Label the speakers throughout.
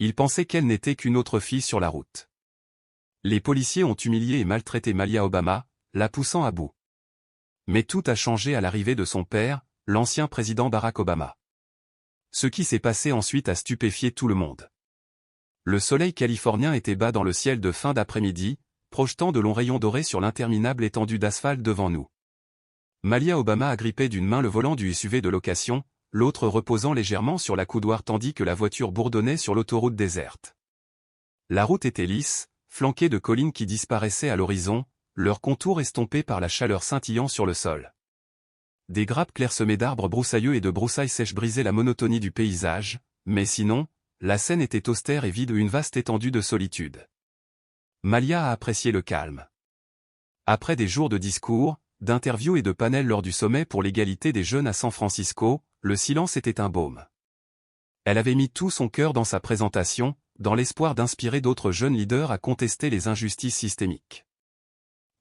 Speaker 1: Il pensait qu'elle n'était qu'une autre fille sur la route. Les policiers ont humilié et maltraité Malia Obama, la poussant à bout. Mais tout a changé à l'arrivée de son père, l'ancien président Barack Obama. Ce qui s'est passé ensuite a stupéfié tout le monde. Le soleil californien était bas dans le ciel de fin d'après-midi, projetant de longs rayons dorés sur l'interminable étendue d'asphalte devant nous. Malia Obama agrippait d'une main le volant du SUV de location, l'autre reposant légèrement sur la coudoir tandis que la voiture bourdonnait sur l'autoroute déserte. La route était lisse, flanquée de collines qui disparaissaient à l'horizon, leurs contours estompés par la chaleur scintillant sur le sol. Des grappes clairsemées d'arbres broussailleux et de broussailles sèches brisaient la monotonie du paysage, mais sinon, la scène était austère et vide, une vaste étendue de solitude. Malia a apprécié le calme. Après des jours de discours, d'interviews et de panels lors du sommet pour l'égalité des jeunes à San Francisco, le silence était un baume. Elle avait mis tout son cœur dans sa présentation, dans l'espoir d'inspirer d'autres jeunes leaders à contester les injustices systémiques.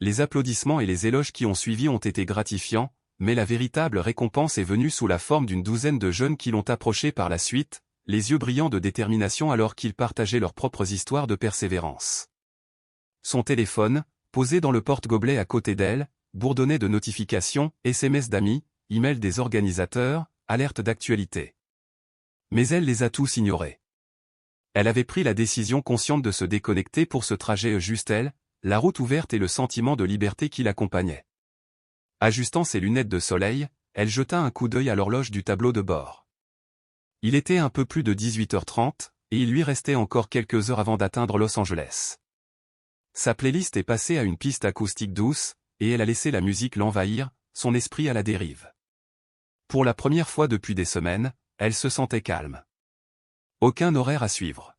Speaker 1: Les applaudissements et les éloges qui ont suivi ont été gratifiants, mais la véritable récompense est venue sous la forme d'une douzaine de jeunes qui l'ont approchée par la suite, les yeux brillants de détermination alors qu'ils partageaient leurs propres histoires de persévérance. Son téléphone, posé dans le porte-gobelet à côté d'elle, bourdonnait de notifications, SMS d'amis, emails des organisateurs, alertes d'actualité. Mais elle les a tous ignorés. Elle avait pris la décision consciente de se déconnecter pour ce trajet, juste elle, la route ouverte et le sentiment de liberté qui l'accompagnait. Ajustant ses lunettes de soleil, elle jeta un coup d'œil à l'horloge du tableau de bord. Il était un peu plus de 18h30, et il lui restait encore quelques heures avant d'atteindre Los Angeles. Sa playlist est passée à une piste acoustique douce, et elle a laissé la musique l'envahir, son esprit à la dérive. Pour la première fois depuis des semaines, elle se sentait calme. Aucun horaire à suivre.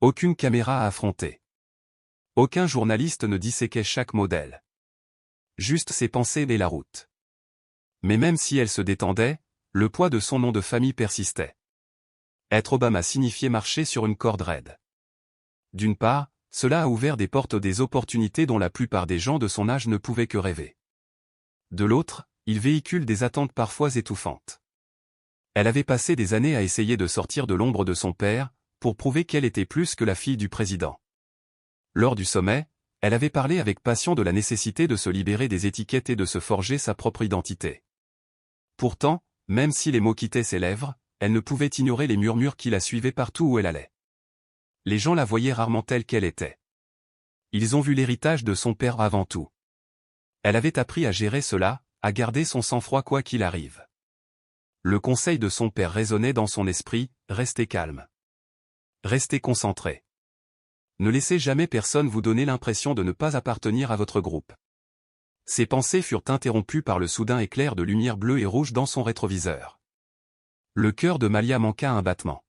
Speaker 1: Aucune caméra à affronter. Aucun journaliste ne disséquait chaque modèle. Juste ses pensées et la route. Mais même si elle se détendait, le poids de son nom de famille persistait. Être Obama signifiait marcher sur une corde raide. D'une part, cela a ouvert des portes des opportunités dont la plupart des gens de son âge ne pouvaient que rêver. De l'autre, il véhicule des attentes parfois étouffantes. Elle avait passé des années à essayer de sortir de l'ombre de son père, pour prouver qu'elle était plus que la fille du président. Lors du sommet, elle avait parlé avec passion de la nécessité de se libérer des étiquettes et de se forger sa propre identité. Pourtant, même si les mots quittaient ses lèvres, elle ne pouvait ignorer les murmures qui la suivaient partout où elle allait. Les gens la voyaient rarement telle qu'elle était. Ils ont vu l'héritage de son père avant tout. Elle avait appris à gérer cela, à garder son sang-froid quoi qu'il arrive. Le conseil de son père résonnait dans son esprit, restez calme. Restez concentré. Ne laissez jamais personne vous donner l'impression de ne pas appartenir à votre groupe. Ses pensées furent interrompues par le soudain éclair de lumière bleue et rouge dans son rétroviseur. Le cœur de Malia manqua un battement.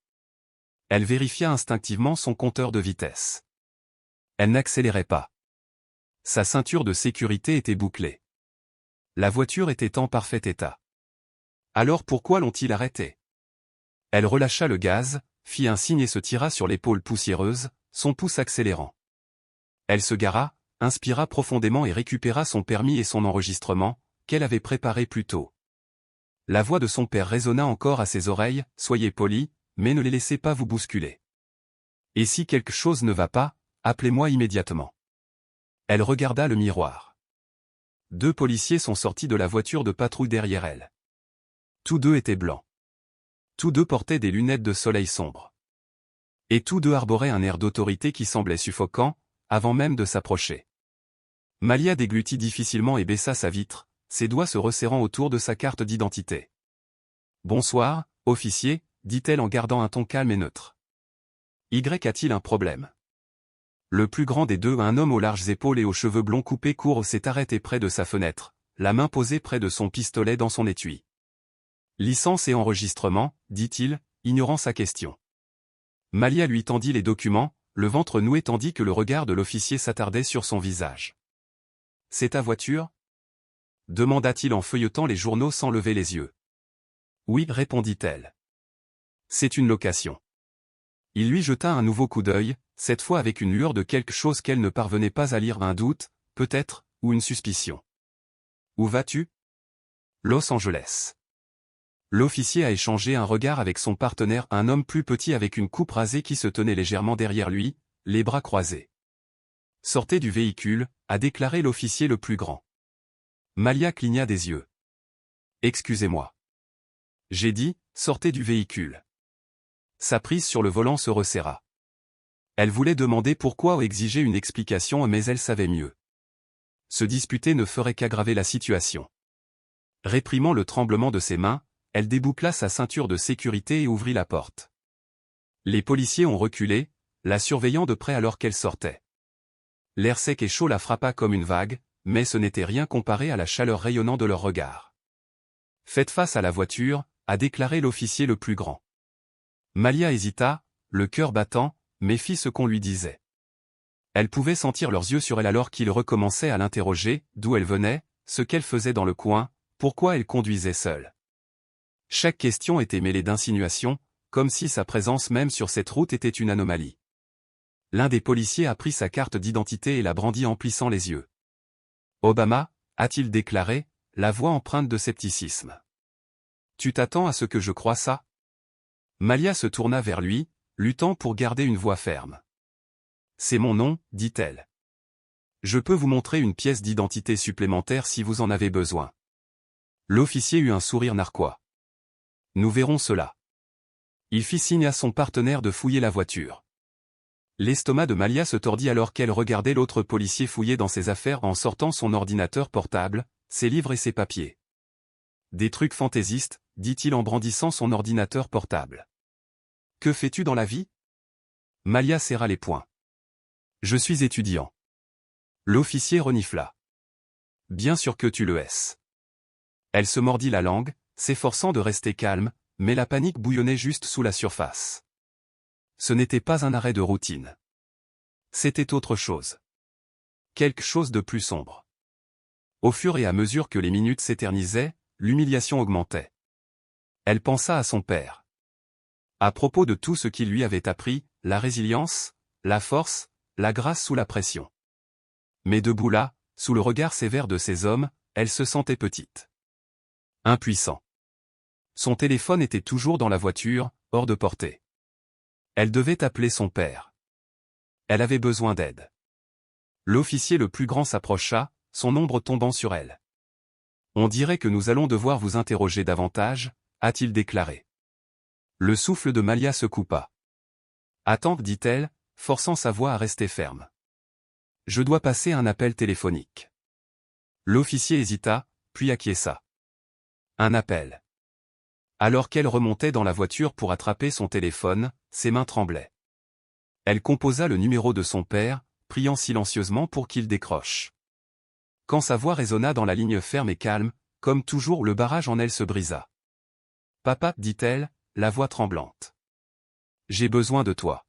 Speaker 1: Elle vérifia instinctivement son compteur de vitesse. Elle n'accélérait pas. Sa ceinture de sécurité était bouclée. La voiture était en parfait état. Alors pourquoi l'ont-ils arrêtée? Elle relâcha le gaz, fit un signe et se tira sur l'épaule poussiéreuse, son pouce accélérant. Elle se gara, inspira profondément et récupéra son permis et son enregistrement, qu'elle avait préparé plus tôt. La voix de son père résonna encore à ses oreilles, soyez poli, mais ne les laissez pas vous bousculer. Et si quelque chose ne va pas, appelez-moi immédiatement. Elle regarda le miroir. 2 policiers sont sortis de la voiture de patrouille derrière elle. Tous 2 étaient blancs. Tous 2 portaient des lunettes de soleil sombre. Et tous 2 arboraient un air d'autorité qui semblait suffocant, avant même de s'approcher. Malia déglutit difficilement et baissa sa vitre, ses doigts se resserrant autour de sa carte d'identité. « Bonsoir, officier », dit-elle en gardant un ton calme et neutre. « Y a-t-il un problème ?» Le plus grand des 2, un homme aux larges épaules et aux cheveux blonds coupés courts, s'est arrêté près de sa fenêtre, la main posée près de son pistolet dans son étui. « Licence et enregistrement », dit-il, ignorant sa question. Malia lui tendit les documents, le ventre noué tandis que le regard de l'officier s'attardait sur son visage. « C'est ta voiture ?» demanda-t-il en feuilletant les journaux sans lever les yeux. « Oui, répondit-elle. C'est une location. » Il lui jeta un nouveau coup d'œil, cette fois avec une lueur de quelque chose qu'elle ne parvenait pas à lire, un doute, peut-être, ou une suspicion. « Où vas-tu ? » Los Angeles. L'officier a échangé un regard avec son partenaire, un homme plus petit avec une coupe rasée qui se tenait légèrement derrière lui, les bras croisés. « Sortez du véhicule », a déclaré l'officier le plus grand. Malia cligna des yeux. « Excusez-moi. J'ai dit, sortez du véhicule. » Sa prise sur le volant se resserra. Elle voulait demander pourquoi ou exiger une explication, mais elle savait mieux. Se disputer ne ferait qu'aggraver la situation. Réprimant le tremblement de ses mains, elle déboucla sa ceinture de sécurité et ouvrit la porte. Les policiers ont reculé, la surveillant de près alors qu'elle sortait. L'air sec et chaud la frappa comme une vague, mais ce n'était rien comparé à la chaleur rayonnante de leur regard. « Faites face à la voiture », a déclaré l'officier le plus grand. Malia hésita, le cœur battant, mais fit ce qu'on lui disait. Elle pouvait sentir leurs yeux sur elle alors qu'ils recommençaient à l'interroger, d'où elle venait, ce qu'elle faisait dans le coin, pourquoi elle conduisait seule. Chaque question était mêlée d'insinuations, comme si sa présence même sur cette route était une anomalie. L'un des policiers a pris sa carte d'identité et la brandit en plissant les yeux. « Obama », a-t-il déclaré, la voix empreinte de scepticisme. « Tu t'attends à ce que je croie ça ?» Malia se tourna vers lui, luttant pour garder une voix ferme. « C'est mon nom, dit-elle. Je peux vous montrer une pièce d'identité supplémentaire si vous en avez besoin. » L'officier eut un sourire narquois. « Nous verrons cela. » Il fit signe à son partenaire de fouiller la voiture. L'estomac de Malia se tordit alors qu'elle regardait l'autre policier fouiller dans ses affaires en sortant son ordinateur portable, ses livres et ses papiers. « Des trucs fantaisistes, dit-il en brandissant son ordinateur portable. « Que fais-tu dans la vie ?» Malia serra les poings. « Je suis étudiant. » L'officier renifla. « Bien sûr que tu le es. » Elle se mordit la langue, s'efforçant de rester calme, mais la panique bouillonnait juste sous la surface. Ce n'était pas un arrêt de routine. C'était autre chose. Quelque chose de plus sombre. Au fur et à mesure que les minutes s'éternisaient, l'humiliation augmentait. Elle pensa à son père. À propos de tout ce qu'il lui avait appris, la résilience, la force, la grâce sous la pression. Mais debout là, sous le regard sévère de ces hommes, elle se sentait petite. Impuissant. Son téléphone était toujours dans la voiture, hors de portée. Elle devait appeler son père. Elle avait besoin d'aide. L'officier le plus grand s'approcha, son ombre tombant sur elle. « On dirait que nous allons devoir vous interroger davantage », a-t-il déclaré. Le souffle de Malia se coupa. « Attends, dit-elle, forçant sa voix à rester ferme. Je dois passer un appel téléphonique. » L'officier hésita, puis acquiesça. Un appel. Alors qu'elle remontait dans la voiture pour attraper son téléphone, ses mains tremblaient. Elle composa le numéro de son père, priant silencieusement pour qu'il décroche. Quand sa voix résonna dans la ligne ferme et calme, comme toujours le barrage en elle se brisa. « Papa, dit-elle, la voix tremblante. J'ai besoin de toi. »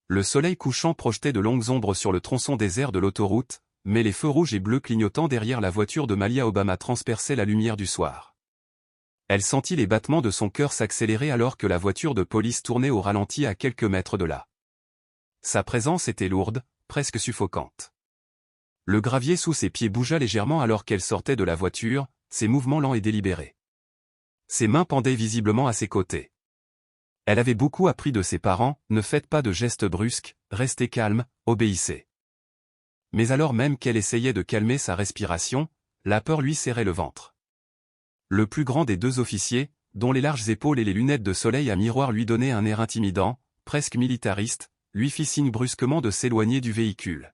Speaker 1: Le soleil couchant projetait de longues ombres sur le tronçon désert de l'autoroute, mais les feux rouges et bleus clignotant derrière la voiture de Malia Obama transperçaient la lumière du soir. Elle sentit les battements de son cœur s'accélérer alors que la voiture de police tournait au ralenti à quelques mètres de là. Sa présence était lourde, presque suffocante. Le gravier sous ses pieds bougea légèrement alors qu'elle sortait de la voiture, ses mouvements lents et délibérés. Ses mains pendaient visiblement à ses côtés. Elle avait beaucoup appris de ses parents, ne faites pas de gestes brusques, restez calme, obéissez. Mais alors même qu'elle essayait de calmer sa respiration, la peur lui serrait le ventre. Le plus grand des deux officiers, dont les larges épaules et les lunettes de soleil à miroir lui donnaient un air intimidant, presque militariste, lui fit signe brusquement de s'éloigner du véhicule.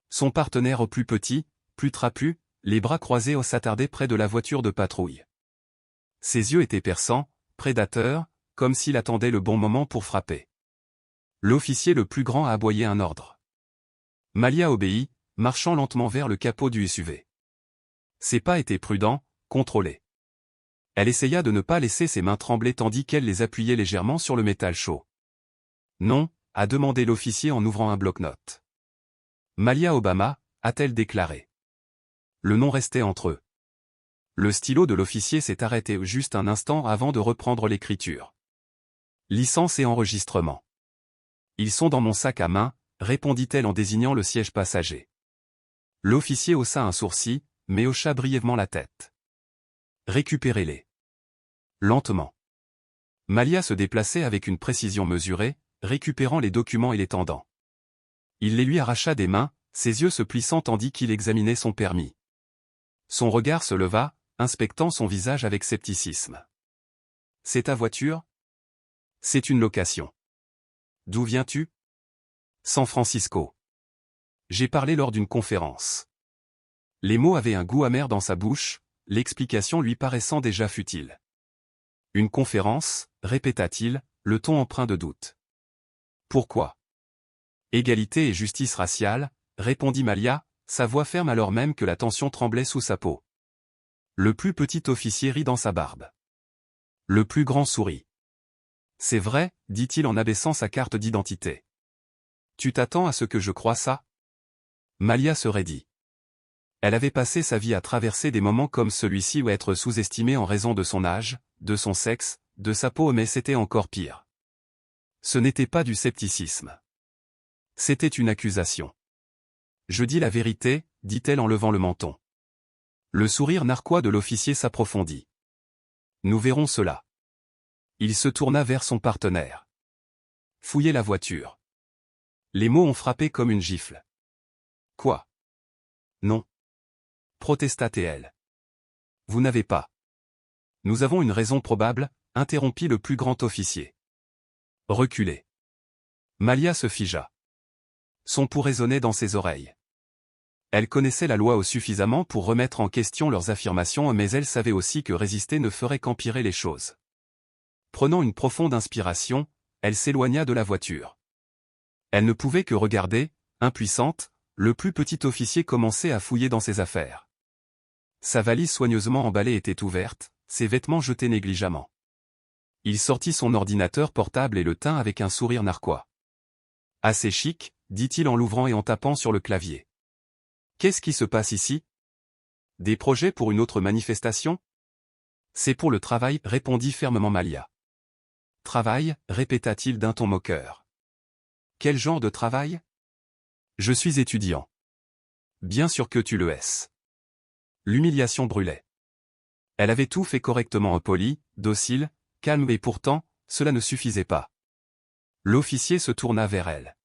Speaker 1: Son partenaire au plus petit, plus trapu, les bras croisés s'attardait près de la voiture de patrouille. Ses yeux étaient perçants, prédateurs, comme s'il attendait le bon moment pour frapper. L'officier le plus grand a aboyé un ordre. Malia obéit, marchant lentement vers le capot du SUV. Ses pas étaient prudents, contrôlés. Elle essaya de ne pas laisser ses mains trembler tandis qu'elle les appuyait légèrement sur le métal chaud. « Non », a demandé l'officier en ouvrant un bloc-notes. « Malia Obama », a-t-elle déclaré. Le nom restait entre eux. Le stylo de l'officier s'est arrêté juste un instant avant de reprendre l'écriture. « Licence et enregistrement. »« Ils sont dans mon sac à main », répondit-elle en désignant le siège passager. L'officier haussa un sourcil, mais hocha brièvement la tête. « Récupérez-les. » Lentement. Malia se déplaçait avec une précision mesurée, récupérant les documents et les tendant. Il les lui arracha des mains, ses yeux se plissant tandis qu'il examinait son permis. Son regard se leva, inspectant son visage avec scepticisme. « C'est ta voiture ? » ?»« C'est une location. »« D'où viens-tu ? » ?»« San Francisco. »« J'ai parlé lors d'une conférence. » Les mots avaient un goût amer dans sa bouche, l'explication lui paraissant déjà futile. « Une conférence ?» répéta-t-il, le ton empreint de doute. « Pourquoi ? » « Égalité et justice raciale » répondit Malia, sa voix ferme alors même que la tension tremblait sous sa peau. Le plus petit officier rit dans sa barbe. Le plus grand sourit. « C'est vrai, dit-il en abaissant sa carte d'identité. Tu t'attends à ce que je croie ça ? » Malia se raidit. Elle avait passé sa vie à traverser des moments comme celui-ci ou être sous-estimée en raison de son âge, de son sexe, de sa peau, mais c'était encore pire. Ce n'était pas du scepticisme. C'était une accusation. « Je dis la vérité, » dit-elle en levant le menton. Le sourire narquois de l'officier s'approfondit. « Nous verrons cela. » Il se tourna vers son partenaire. « Fouillez la voiture. » Les mots ont frappé comme une gifle. « Quoi ? » ?»« Non. » protesta-t-elle. « Vous n'avez pas. »« Nous avons une raison probable, » interrompit le plus grand officier. « Reculez. » Malia se figea. Son pouls résonnait dans ses oreilles. Elle connaissait la loi suffisamment pour remettre en question leurs affirmations, mais elle savait aussi que résister ne ferait qu'empirer les choses. Prenant une profonde inspiration, elle s'éloigna de la voiture. Elle ne pouvait que regarder, impuissante, le plus petit officier commencer à fouiller dans ses affaires. Sa valise soigneusement emballée était ouverte, ses vêtements jetés négligemment. Il sortit son ordinateur portable et le tint avec un sourire narquois. « Assez chic », dit-il en l'ouvrant et en tapant sur le clavier. « Qu'est-ce qui se passe ici ? Des projets pour une autre manifestation ? » « C'est pour le travail, » répondit fermement Malia. « Travail » répéta-t-il d'un ton moqueur. « Quel genre de travail ? » « Je suis étudiant. »« Bien sûr que tu le es. » L'humiliation brûlait. Elle avait tout fait correctement, poli, docile, calme, et pourtant, cela ne suffisait pas. L'officier se tourna vers elle.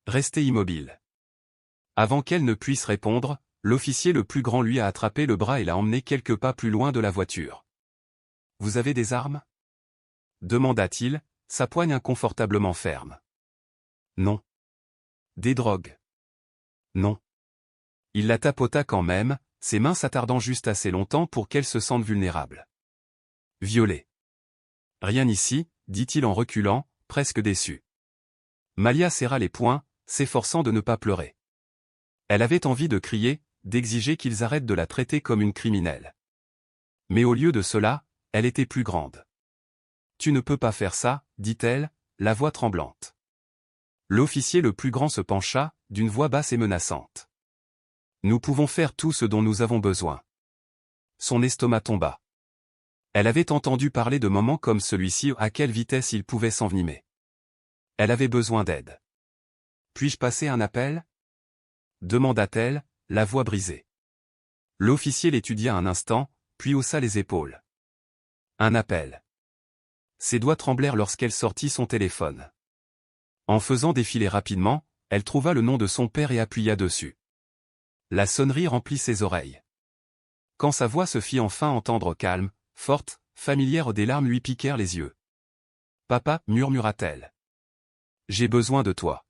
Speaker 1: Restez immobile. Avant qu'elle ne puisse répondre, l'officier le plus grand lui a attrapé le bras et l'a emmené quelques pas plus loin de la voiture. « Vous avez des armes ? » demanda-t-il, sa poigne inconfortablement ferme. « Non. »« Des drogues ? » ?»« Non. » Il la tapota quand même, ses mains s'attardant juste assez longtemps pour qu'elle se sente vulnérable. « Violet. »« Rien ici, » dit-il en reculant, presque déçu. Malia serra les poings, s'efforçant de ne pas pleurer. Elle avait envie de crier, d'exiger qu'ils arrêtent de la traiter comme une criminelle. Mais au lieu de cela, elle était plus grande. « Tu ne peux pas faire ça, » dit-elle, la voix tremblante. L'officier le plus grand se pencha, d'une voix basse et menaçante. « Nous pouvons faire tout ce dont nous avons besoin. » Son estomac tomba. Elle avait entendu parler de moments comme celui-ci, à quelle vitesse il pouvait s'envenimer. Elle avait besoin d'aide. « Puis-je passer un appel ? » demanda-t-elle, la voix brisée. L'officier l'étudia un instant, puis haussa les épaules. Un appel. Ses doigts tremblèrent lorsqu'elle sortit son téléphone. En faisant défiler rapidement, elle trouva le nom de son père et appuya dessus. La sonnerie remplit ses oreilles. Quand sa voix se fit enfin entendre calme, forte, familière, des larmes lui piquèrent les yeux. « Papa, » murmura-t-elle. « J'ai besoin de toi. »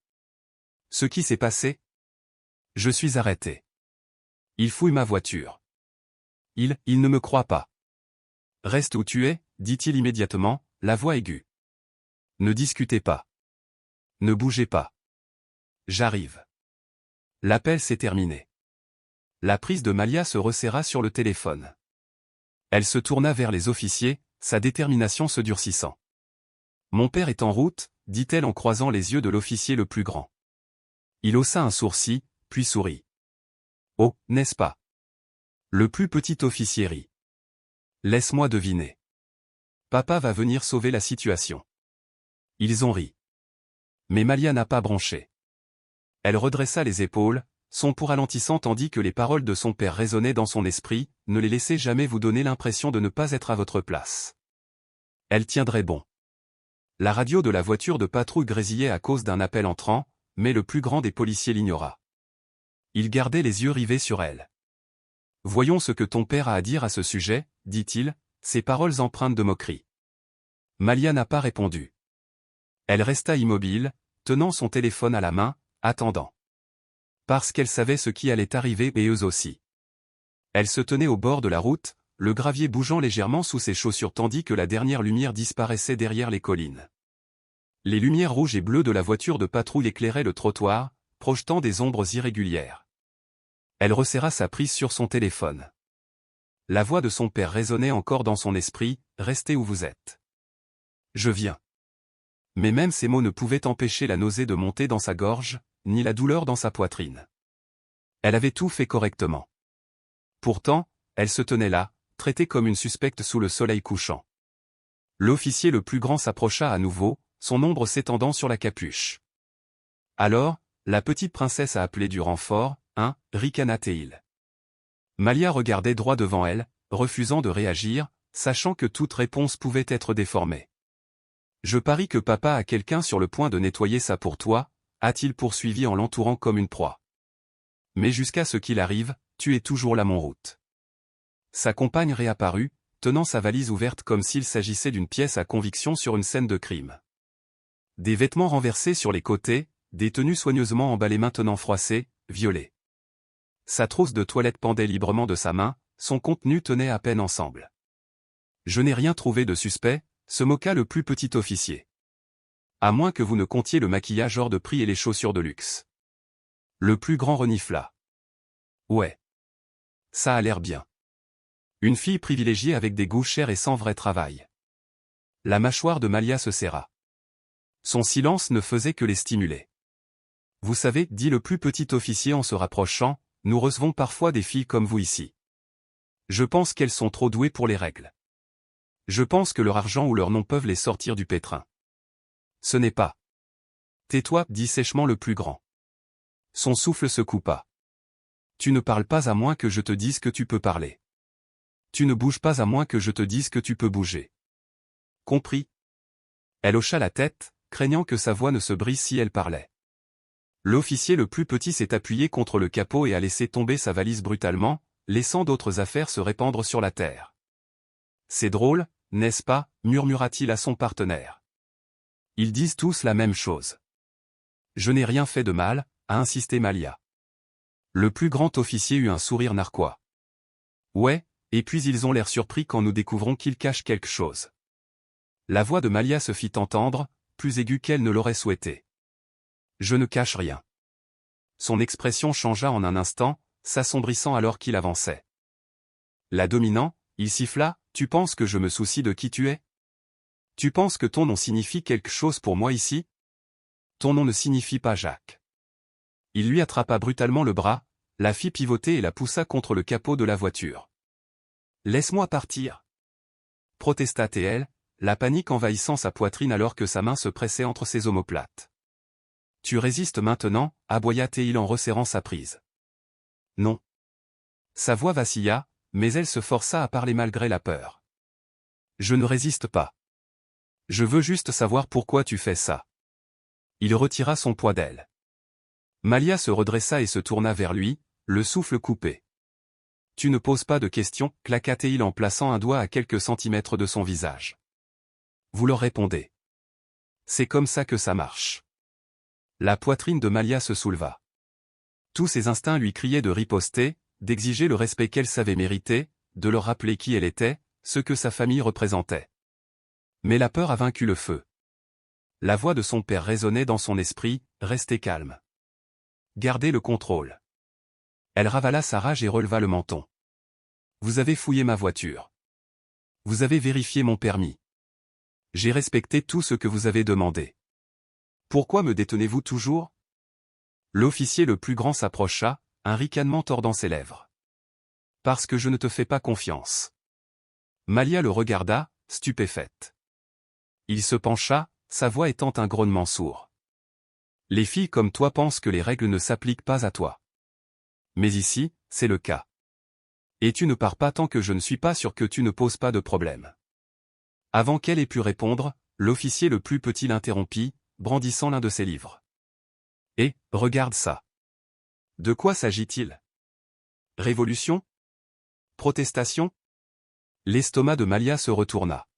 Speaker 1: Ce qui s'est passé ? Je suis arrêté. Il fouille ma voiture. Il ne me croit pas. Reste où tu es, dit-il immédiatement, la voix aiguë. Ne discutez pas. Ne bougez pas. J'arrive. L'appel s'est terminé. La prise de Malia se resserra sur le téléphone. Elle se tourna vers les officiers, sa détermination se durcissant. Mon père est en route, dit-elle en croisant les yeux de l'officier le plus grand. Il haussa un sourcil, puis sourit. Oh, n'est-ce pas ? Le plus petit officier rit. Laisse-moi deviner. Papa va venir sauver la situation. Ils ont ri. Mais Malia n'a pas bronché. Elle redressa les épaules, son pouls ralentissant tandis que les paroles de son père résonnaient dans son esprit, ne les laissez jamais vous donner l'impression de ne pas être à votre place. Elle tiendrait bon. La radio de la voiture de patrouille grésillait à cause d'un appel entrant, mais le plus grand des policiers l'ignora. Il gardait les yeux rivés sur elle. « Voyons ce que ton père a à dire à ce sujet, » dit-il, ses paroles empreintes de moquerie. Malia n'a pas répondu. Elle resta immobile, tenant son téléphone à la main, attendant. Parce qu'elle savait ce qui allait arriver et eux aussi. Elle se tenait au bord de la route, le gravier bougeant légèrement sous ses chaussures tandis que la dernière lumière disparaissait derrière les collines. Les lumières rouges et bleues de la voiture de patrouille éclairaient le trottoir, projetant des ombres irrégulières. Elle resserra sa prise sur son téléphone. La voix de son père résonnait encore dans son esprit, « Restez où vous êtes. Je viens. » Mais même ces mots ne pouvaient empêcher la nausée de monter dans sa gorge, ni la douleur dans sa poitrine. Elle avait tout fait correctement. Pourtant, elle se tenait là, traitée comme une suspecte sous le soleil couchant. L'officier le plus grand s'approcha à nouveau, son ombre s'étendant sur la capuche. Alors, la petite princesse a appelé du renfort, hein, ricana-t-il. Malia regardait droit devant elle, refusant de réagir, sachant que toute réponse pouvait être déformée. Je parie que papa a quelqu'un sur le point de nettoyer ça pour toi, a-t-il poursuivi en l'entourant comme une proie. Mais jusqu'à ce qu'il arrive, tu es toujours là mon route. Sa compagne réapparut, tenant sa valise ouverte comme s'il s'agissait d'une pièce à conviction sur une scène de crime. Des vêtements renversés sur les côtés, des tenues soigneusement emballées maintenant froissées, violées. Sa trousse de toilette pendait librement de sa main, son contenu tenait à peine ensemble. Je n'ai rien trouvé de suspect, se moqua le plus petit officier. À moins que vous ne comptiez le maquillage hors de prix et les chaussures de luxe. Le plus grand renifla. Ouais. Ça a l'air bien. Une fille privilégiée avec des goûts chers et sans vrai travail. La mâchoire de Malia se serra. Son silence ne faisait que les stimuler. Vous savez, dit le plus petit officier en se rapprochant, nous recevons parfois des filles comme vous ici. Je pense qu'elles sont trop douées pour les règles. Je pense que leur argent ou leur nom peuvent les sortir du pétrin. Ce n'est pas. Tais-toi, dit sèchement le plus grand. Son souffle se coupa. Tu ne parles pas à moins que je te dise que tu peux parler. Tu ne bouges pas à moins que je te dise que tu peux bouger. Compris? Elle hocha la tête, craignant que sa voix ne se brise si elle parlait. L'officier le plus petit s'est appuyé contre le capot et a laissé tomber sa valise brutalement, laissant d'autres affaires se répandre sur la terre. C'est drôle, n'est-ce pas, murmura-t-il à son partenaire. Ils disent tous la même chose. Je n'ai rien fait de mal, a insisté Malia. Le plus grand officier eut un sourire narquois. Ouais, et puis ils ont l'air surpris quand nous découvrons qu'ils cachent quelque chose. La voix de Malia se fit entendre, plus aiguë qu'elle ne l'aurait souhaité. Je ne cache rien. Son expression changea en un instant, s'assombrissant alors qu'il avançait. La dominant, il siffla, tu penses que je me soucie de qui tu es? Tu penses que ton nom signifie quelque chose pour moi ici? Ton nom ne signifie pas Jacques. Il lui attrapa brutalement le bras, la fit pivoter et la poussa contre le capot de la voiture. Laisse-moi partir. Protesta-t-elle, la panique envahissant sa poitrine alors que sa main se pressait entre ses omoplates. Tu résistes maintenant, aboya-t-il en resserrant sa prise. Non. Sa voix vacilla, mais elle se força à parler malgré la peur. Je ne résiste pas. Je veux juste savoir pourquoi tu fais ça. Il retira son poids d'elle. Malia se redressa et se tourna vers lui, le souffle coupé. Tu ne poses pas de questions, claqua-t-il en plaçant un doigt à quelques centimètres de son visage. Vous leur répondez. C'est comme ça que ça marche. La poitrine de Malia se souleva. Tous ses instincts lui criaient de riposter, d'exiger le respect qu'elle savait mériter, de leur rappeler qui elle était, ce que sa famille représentait. Mais la peur a vaincu le feu. La voix de son père résonnait dans son esprit, restez calme. Gardez le contrôle. Elle ravala sa rage et releva le menton. Vous avez fouillé ma voiture. Vous avez vérifié mon permis. J'ai respecté tout ce que vous avez demandé. Pourquoi me détenez-vous toujours? L'officier le plus grand s'approcha, un ricanement tordant ses lèvres. Parce que je ne te fais pas confiance. Malia le regarda, stupéfaite. Il se pencha, sa voix étant un grognement sourd. Les filles comme toi pensent que les règles ne s'appliquent pas à toi. Mais ici, c'est le cas. Et tu ne pars pas tant que je ne suis pas sûr que tu ne poses pas de problème. Avant qu'elle ait pu répondre, l'officier le plus petit l'interrompit, brandissant l'un de ses livres. « Eh, regarde ça. De quoi s'agit-il? Révolution? Protestation ?» L'estomac de Malia se retourna.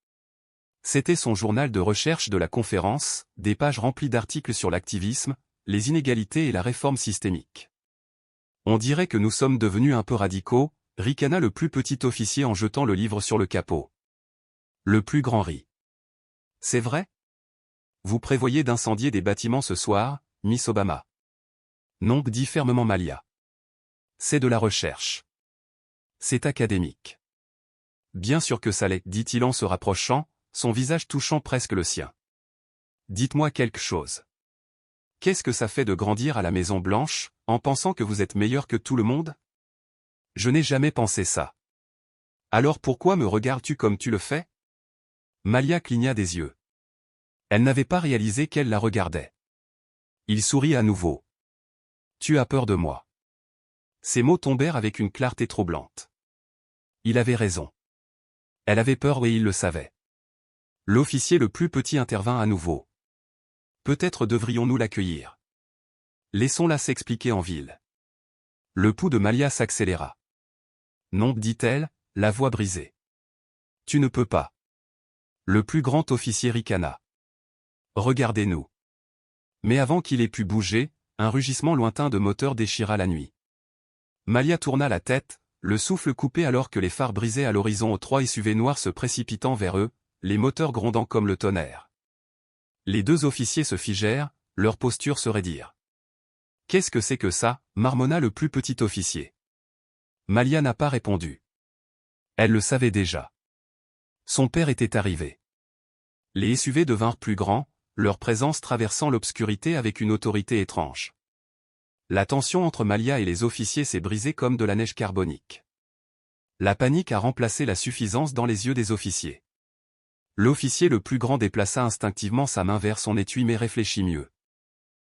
Speaker 1: C'était son journal de recherche de la conférence, des pages remplies d'articles sur l'activisme, les inégalités et la réforme systémique. On dirait que nous sommes devenus un peu radicaux, ricana le plus petit officier en jetant le livre sur le capot. Le plus grand rit. C'est vrai? Vous prévoyez d'incendier des bâtiments ce soir, Miss Obama? Non, dit fermement Malia. C'est de la recherche. C'est académique. Bien sûr que ça l'est, dit-il en se rapprochant, son visage touchant presque le sien. Dites-moi quelque chose. Qu'est-ce que ça fait de grandir à la Maison Blanche, en pensant que vous êtes meilleur que tout le monde? Je n'ai jamais pensé ça. Alors pourquoi me regardes-tu comme tu le fais? Malia cligna des yeux. Elle n'avait pas réalisé qu'elle la regardait. Il sourit à nouveau. Tu as peur de moi. Ces mots tombèrent avec une clarté troublante. Il avait raison. Elle avait peur et il le savait. L'officier le plus petit intervint à nouveau. Peut-être devrions-nous l'accueillir. Laissons-la s'expliquer en ville. Le pouls de Malia s'accéléra. Non, dit-elle, la voix brisée. Tu ne peux pas. Le plus grand officier ricana. Regardez-nous. Mais avant qu'il ait pu bouger, un rugissement lointain de moteur déchira la nuit. Malia tourna la tête, le souffle coupé alors que les phares brisaient à l'horizon aux 3 SUV noirs se précipitant vers eux, les moteurs grondant comme le tonnerre. Les 2 officiers se figèrent, leur posture se raidirent. « Qu'est-ce que c'est que ça » marmonna le plus petit officier. Malia n'a pas répondu. Elle le savait déjà. Son père était arrivé. Les SUV devinrent plus grands, leur présence traversant l'obscurité avec une autorité étrange. La tension entre Malia et les officiers s'est brisée comme de la neige carbonique. La panique a remplacé la suffisance dans les yeux des officiers. L'officier le plus grand déplaça instinctivement sa main vers son étui mais réfléchit mieux.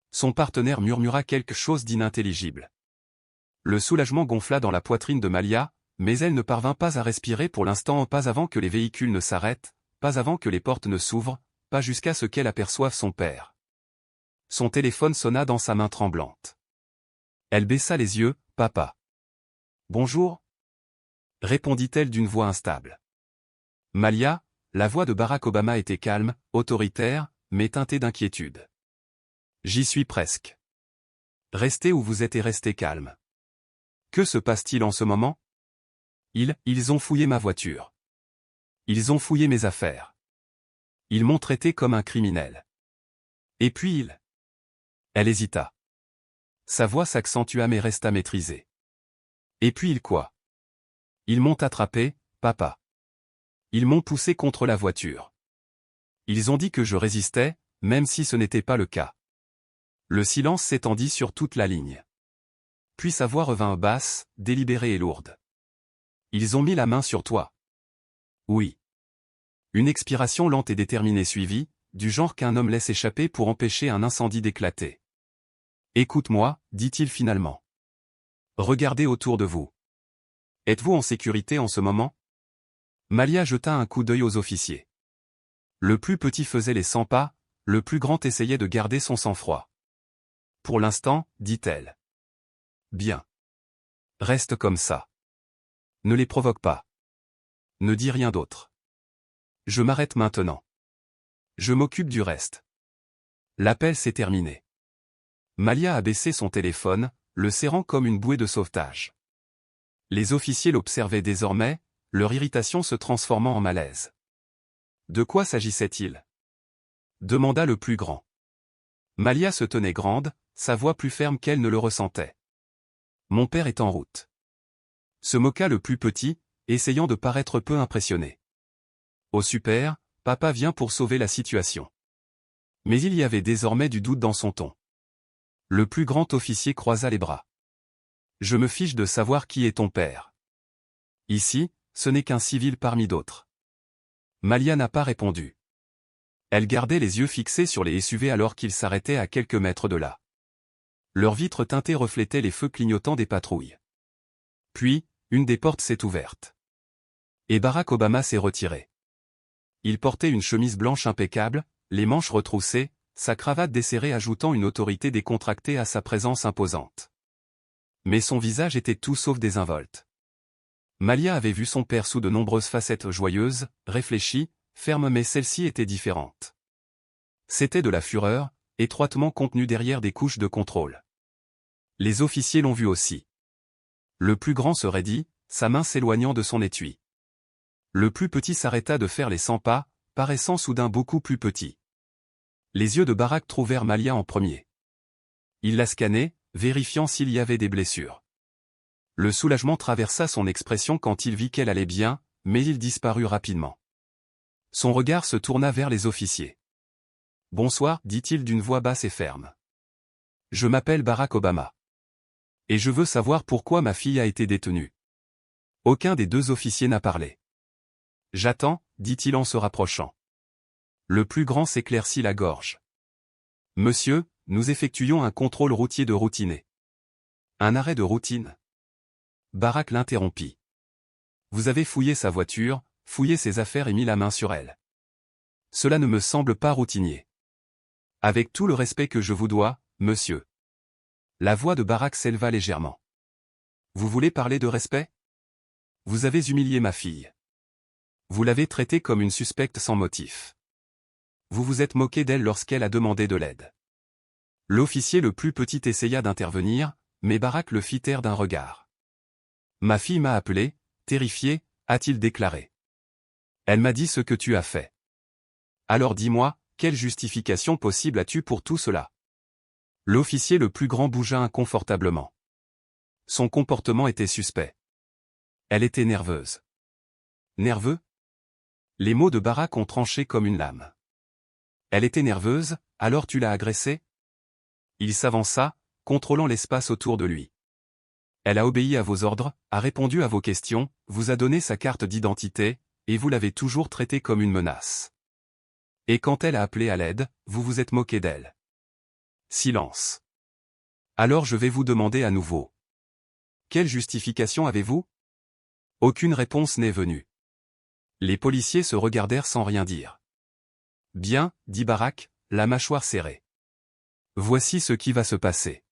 Speaker 1: Son partenaire murmura quelque chose d'inintelligible. Le soulagement gonfla dans la poitrine de Malia, mais elle ne parvint pas à respirer pour l'instant, pas avant que les véhicules ne s'arrêtent, pas avant que les portes ne s'ouvrent, pas jusqu'à ce qu'elle aperçoive son père. Son téléphone sonna dans sa main tremblante. Elle baissa les yeux, « Papa. »« Bonjour » répondit-elle d'une voix instable. Malia, la voix de Barack Obama était calme, autoritaire, mais teintée d'inquiétude. « J'y suis presque. Restez où vous êtes et restez calme. Que se passe-t-il en ce moment? Ils ont fouillé ma voiture. Ils ont fouillé mes affaires. Ils m'ont traité comme un criminel. Et puis Elle hésita. Sa voix s'accentua mais resta maîtrisée. Et puis quoi? Ils m'ont attrapé, papa. Ils m'ont poussé contre la voiture. Ils ont dit que je résistais, même si ce n'était pas le cas. Le silence s'étendit sur toute la ligne. Puis sa voix revint basse, délibérée et lourde. Ils ont mis la main sur toi. Oui. Une expiration lente et déterminée suivit, du genre qu'un homme laisse échapper pour empêcher un incendie d'éclater. Écoute-moi, dit-il finalement. Regardez autour de vous. Êtes-vous en sécurité en ce moment? Malia jeta un coup d'œil aux officiers. Le plus petit faisait les 100 pas, le plus grand essayait de garder son sang-froid. Pour l'instant, dit-elle. Bien. Reste comme ça. Ne les provoque pas. Ne dis rien d'autre. Je m'arrête maintenant. Je m'occupe du reste. L'appel s'est terminé. Malia a baissé son téléphone, le serrant comme une bouée de sauvetage. Les officiers l'observaient désormais, leur irritation se transformant en malaise. De quoi s'agissait-il? Demanda le plus grand. Malia se tenait grande, sa voix plus ferme qu'elle ne le ressentait. Mon père est en route. Se moqua le plus petit, essayant de paraître peu impressionné. Au super, papa vient pour sauver la situation. Mais il y avait désormais du doute dans son ton. Le plus grand officier croisa les bras. Je me fiche de savoir qui est ton père. Ici, ce n'est qu'un civil parmi d'autres. Malia n'a pas répondu. Elle gardait les yeux fixés sur les SUV alors qu'ils s'arrêtaient à quelques mètres de là. Leurs vitres teintées reflétaient les feux clignotants des patrouilles. Puis, une des portes s'est ouverte. Et Barack Obama s'est retiré. Il portait une chemise blanche impeccable, les manches retroussées, sa cravate desserrée ajoutant une autorité décontractée à sa présence imposante. Mais son visage était tout sauf désinvolte. Malia avait vu son père sous de nombreuses facettes joyeuses, réfléchies, fermes, mais celle-ci était différente. C'était de la fureur, étroitement contenue derrière des couches de contrôle. Les officiers l'ont vu aussi. Le plus grand se raidit, sa main s'éloignant de son étui. Le plus petit s'arrêta de faire les 100 pas, paraissant soudain beaucoup plus petit. Les yeux de Barack trouvèrent Malia en premier. Il la scannait, vérifiant s'il y avait des blessures. Le soulagement traversa son expression quand il vit qu'elle allait bien, mais il disparut rapidement. Son regard se tourna vers les officiers. « Bonsoir, dit-il d'une voix basse et ferme. Je m'appelle Barack Obama. Et je veux savoir pourquoi ma fille a été détenue. » Aucun des deux officiers n'a parlé. « J'attends, dit-il en se rapprochant. Le plus grand s'éclaircit la gorge. « Monsieur, nous effectuons un contrôle routier de routiné. »« Un arrêt de routine ?» Barack l'interrompit. « Vous avez fouillé sa voiture, fouillé ses affaires et mis la main sur elle. Cela ne me semble pas routinier. Avec tout le respect que je vous dois, monsieur. » La voix de Barack s'éleva légèrement. « Vous voulez parler de respect? Vous avez humilié ma fille. Vous l'avez traitée comme une suspecte sans motif. Vous vous êtes moqué d'elle lorsqu'elle a demandé de l'aide. » L'officier le plus petit essaya d'intervenir, mais Barack le fit taire d'un regard. « Ma fille m'a appelé, terrifié, a-t-il déclaré. Elle m'a dit ce que tu as fait. Alors dis-moi, quelle justification possible as-tu pour tout cela? » L'officier le plus grand bougea inconfortablement. Son comportement était suspect. Elle était nerveuse. Nerveux? Les mots de Barack ont tranché comme une lame. Elle était nerveuse, alors tu l'as agressée? Il s'avança, contrôlant l'espace autour de lui. Elle a obéi à vos ordres, a répondu à vos questions, vous a donné sa carte d'identité, et vous l'avez toujours traitée comme une menace. Et quand elle a appelé à l'aide, vous vous êtes moqué d'elle. Silence. Alors je vais vous demander à nouveau. Quelle justification avez-vous? Aucune réponse n'est venue. Les policiers se regardèrent sans rien dire. Bien, dit Barack, la mâchoire serrée. Voici ce qui va se passer.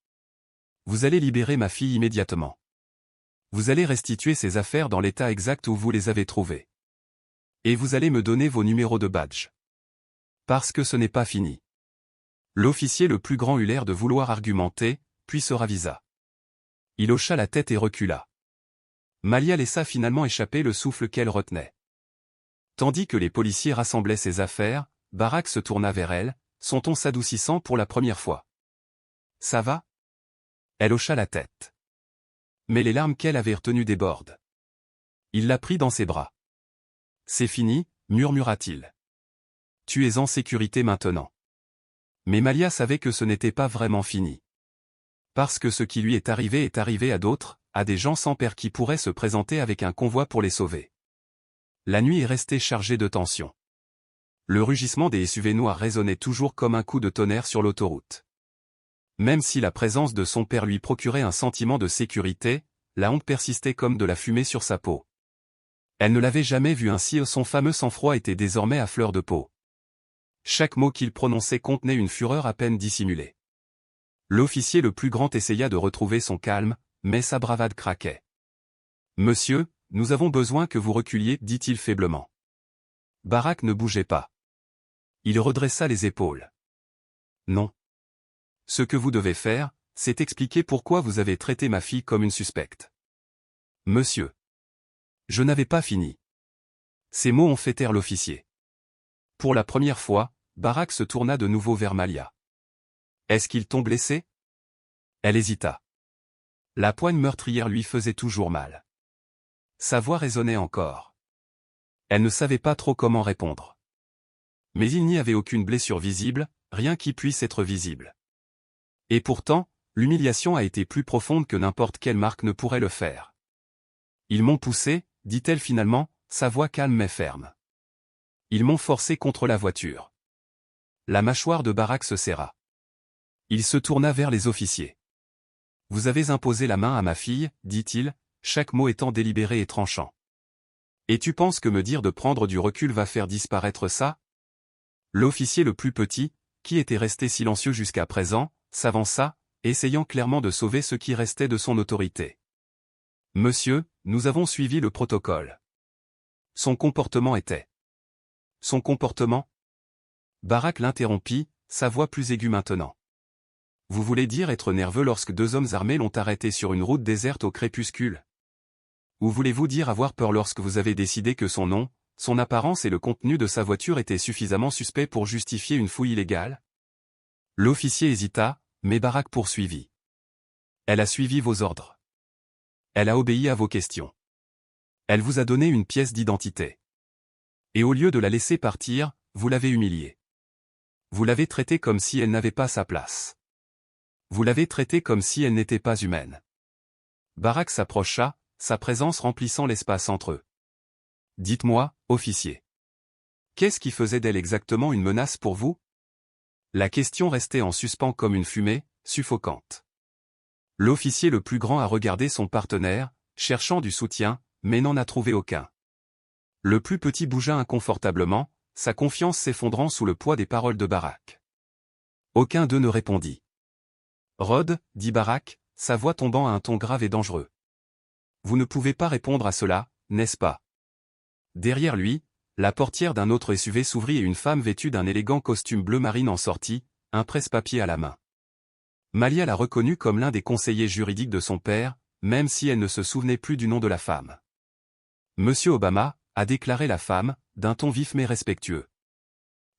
Speaker 1: Vous allez libérer ma fille immédiatement. Vous allez restituer ses affaires dans l'état exact où vous les avez trouvées. Et vous allez me donner vos numéros de badge. Parce que ce n'est pas fini. L'officier le plus grand eut l'air de vouloir argumenter, puis se ravisa. Il hocha la tête et recula. Malia laissa finalement échapper le souffle qu'elle retenait. Tandis que les policiers rassemblaient ses affaires, Barack se tourna vers elle, son ton s'adoucissant pour la première fois. « Ça va ?» Elle hocha la tête. Mais les larmes qu'elle avait retenues débordent. Il la prit dans ses bras. « C'est fini, murmura-t-il. Tu es en sécurité maintenant. » Mais Malia savait que ce n'était pas vraiment fini. Parce que ce qui lui est arrivé à d'autres, à des gens sans père qui pourraient se présenter avec un convoi pour les sauver. La nuit est restée chargée de tension. Le rugissement des SUV noirs résonnait toujours comme un coup de tonnerre sur l'autoroute. Même si la présence de son père lui procurait un sentiment de sécurité, la honte persistait comme de la fumée sur sa peau. Elle ne l'avait jamais vu ainsi, son fameux sang-froid était désormais à fleur de peau. Chaque mot qu'il prononçait contenait une fureur à peine dissimulée. L'officier le plus grand essaya de retrouver son calme, mais sa bravade craquait. « Monsieur, nous avons besoin que vous reculiez, dit-il faiblement. » Barack ne bougeait pas. Il redressa les épaules. « Non. Ce que vous devez faire, c'est expliquer pourquoi vous avez traité ma fille comme une suspecte. »« Monsieur. » Je n'avais pas fini. Ces mots ont fait taire l'officier. Pour la première fois, Barack se tourna de nouveau vers Malia. « Est-ce qu'ils t'ont blessé ?» Elle hésita. La poigne meurtrière lui faisait toujours mal. Sa voix résonnait encore. Elle ne savait pas trop comment répondre. Mais il n'y avait aucune blessure visible, rien qui puisse être visible. Et pourtant, l'humiliation a été plus profonde que n'importe quelle marque ne pourrait le faire. « Ils m'ont poussé, dit-elle finalement, sa voix calme mais ferme. Ils m'ont forcé contre la voiture. » La mâchoire de Barack se serra. Il se tourna vers les officiers. « Vous avez imposé la main à ma fille, dit-il, chaque mot étant délibéré et tranchant. Et tu penses que me dire de prendre du recul va faire disparaître ça? L'officier le plus petit, qui était resté silencieux jusqu'à présent, s'avança, essayant clairement de sauver ce qui restait de son autorité. Monsieur, nous avons suivi le protocole. Son comportement était. Son comportement? Barak l'interrompit, sa voix plus aiguë maintenant. Vous voulez dire être nerveux lorsque deux hommes armés l'ont arrêté sur une route déserte au crépuscule? Ou voulez-vous dire avoir peur lorsque vous avez décidé que son nom, son apparence et le contenu de sa voiture étaient suffisamment suspects pour justifier une fouille illégale? L'officier hésita, mais Barak poursuivit. Elle a suivi vos ordres. Elle a obéi à vos questions. Elle vous a donné une pièce d'identité. Et au lieu de la laisser partir, vous l'avez humiliée. Vous l'avez traitée comme si elle n'avait pas sa place. Vous l'avez traitée comme si elle n'était pas humaine. Barak s'approcha, sa présence remplissant l'espace entre eux. Dites-moi, officier. Qu'est-ce qui faisait d'elle exactement une menace pour vous? La question restait en suspens comme une fumée, suffocante. L'officier le plus grand a regardé son partenaire, cherchant du soutien, mais n'en a trouvé aucun. Le plus petit bougea inconfortablement, sa confiance s'effondrant sous le poids des paroles de Barak. Aucun d'eux ne répondit. Rod, dit Barak, sa voix tombant à un ton grave et dangereux. Vous ne pouvez pas répondre à cela, n'est-ce pas? Derrière lui, la portière d'un autre SUV s'ouvrit et une femme vêtue d'un élégant costume bleu marine en sortit, un presse-papier à la main. Malia l'a reconnue comme l'un des conseillers juridiques de son père, même si elle ne se souvenait plus du nom de la femme. Monsieur Obama, a déclaré la femme, d'un ton vif mais respectueux.